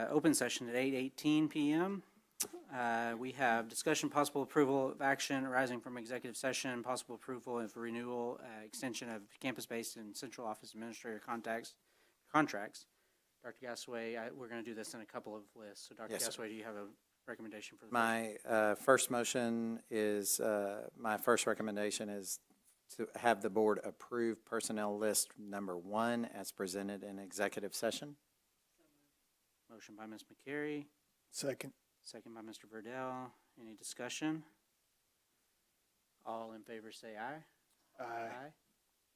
open session at 8:18 p.m. We have discussion, possible approval of action arising from executive session, possible approval of renewal, extension of campus-based and central office administrator contracts. Dr. Gasaway, we're going to do this in a couple of lists. So Dr. Yes, sir. Gasaway, do you have a recommendation for the My first recommendation is to have the board approve personnel list number 1 as presented in executive session. motion by Ms. McCary, Second. second by Mr. Verdell. Any discussion? All in favor say aye. Aye.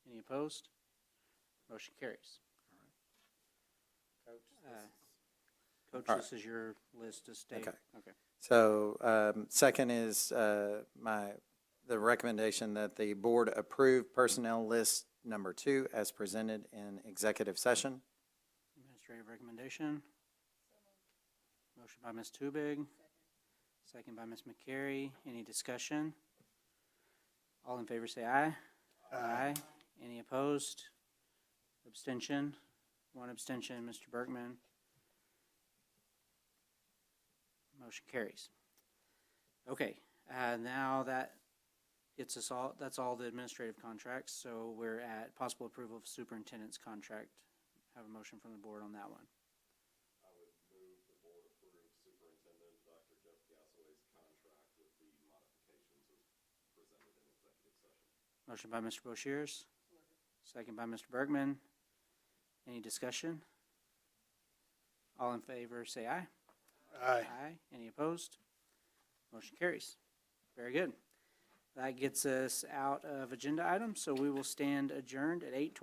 Any opposed? Motion carries. Coach, All this is your list to stay. Okay. Okay. So second is the recommendation that the board approve personnel list number 2 as presented in executive session. Administrative recommendation. Motion by Ms. Tubig. Second by Ms. McCary. Any discussion? All in favor say aye. Aye. Any opposed? Abstention? One abstention, Mr. Bergman. Motion carries. Okay, now that gets us all, that's all the administrative contracts, so we're at possible approval of superintendent's contract. Have a motion from the board on that one. I would move the board approve Superintendent Dr. Jeff Gasaway's contract with the modifications as presented in executive session. Motion by Mr. Boshiers, second by Mr. Bergman. Any discussion? All in favor say aye. Aye. Aye. Any opposed? Motion carries. Very good. That gets us out of agenda items, so we will stand adjourned at 8:20.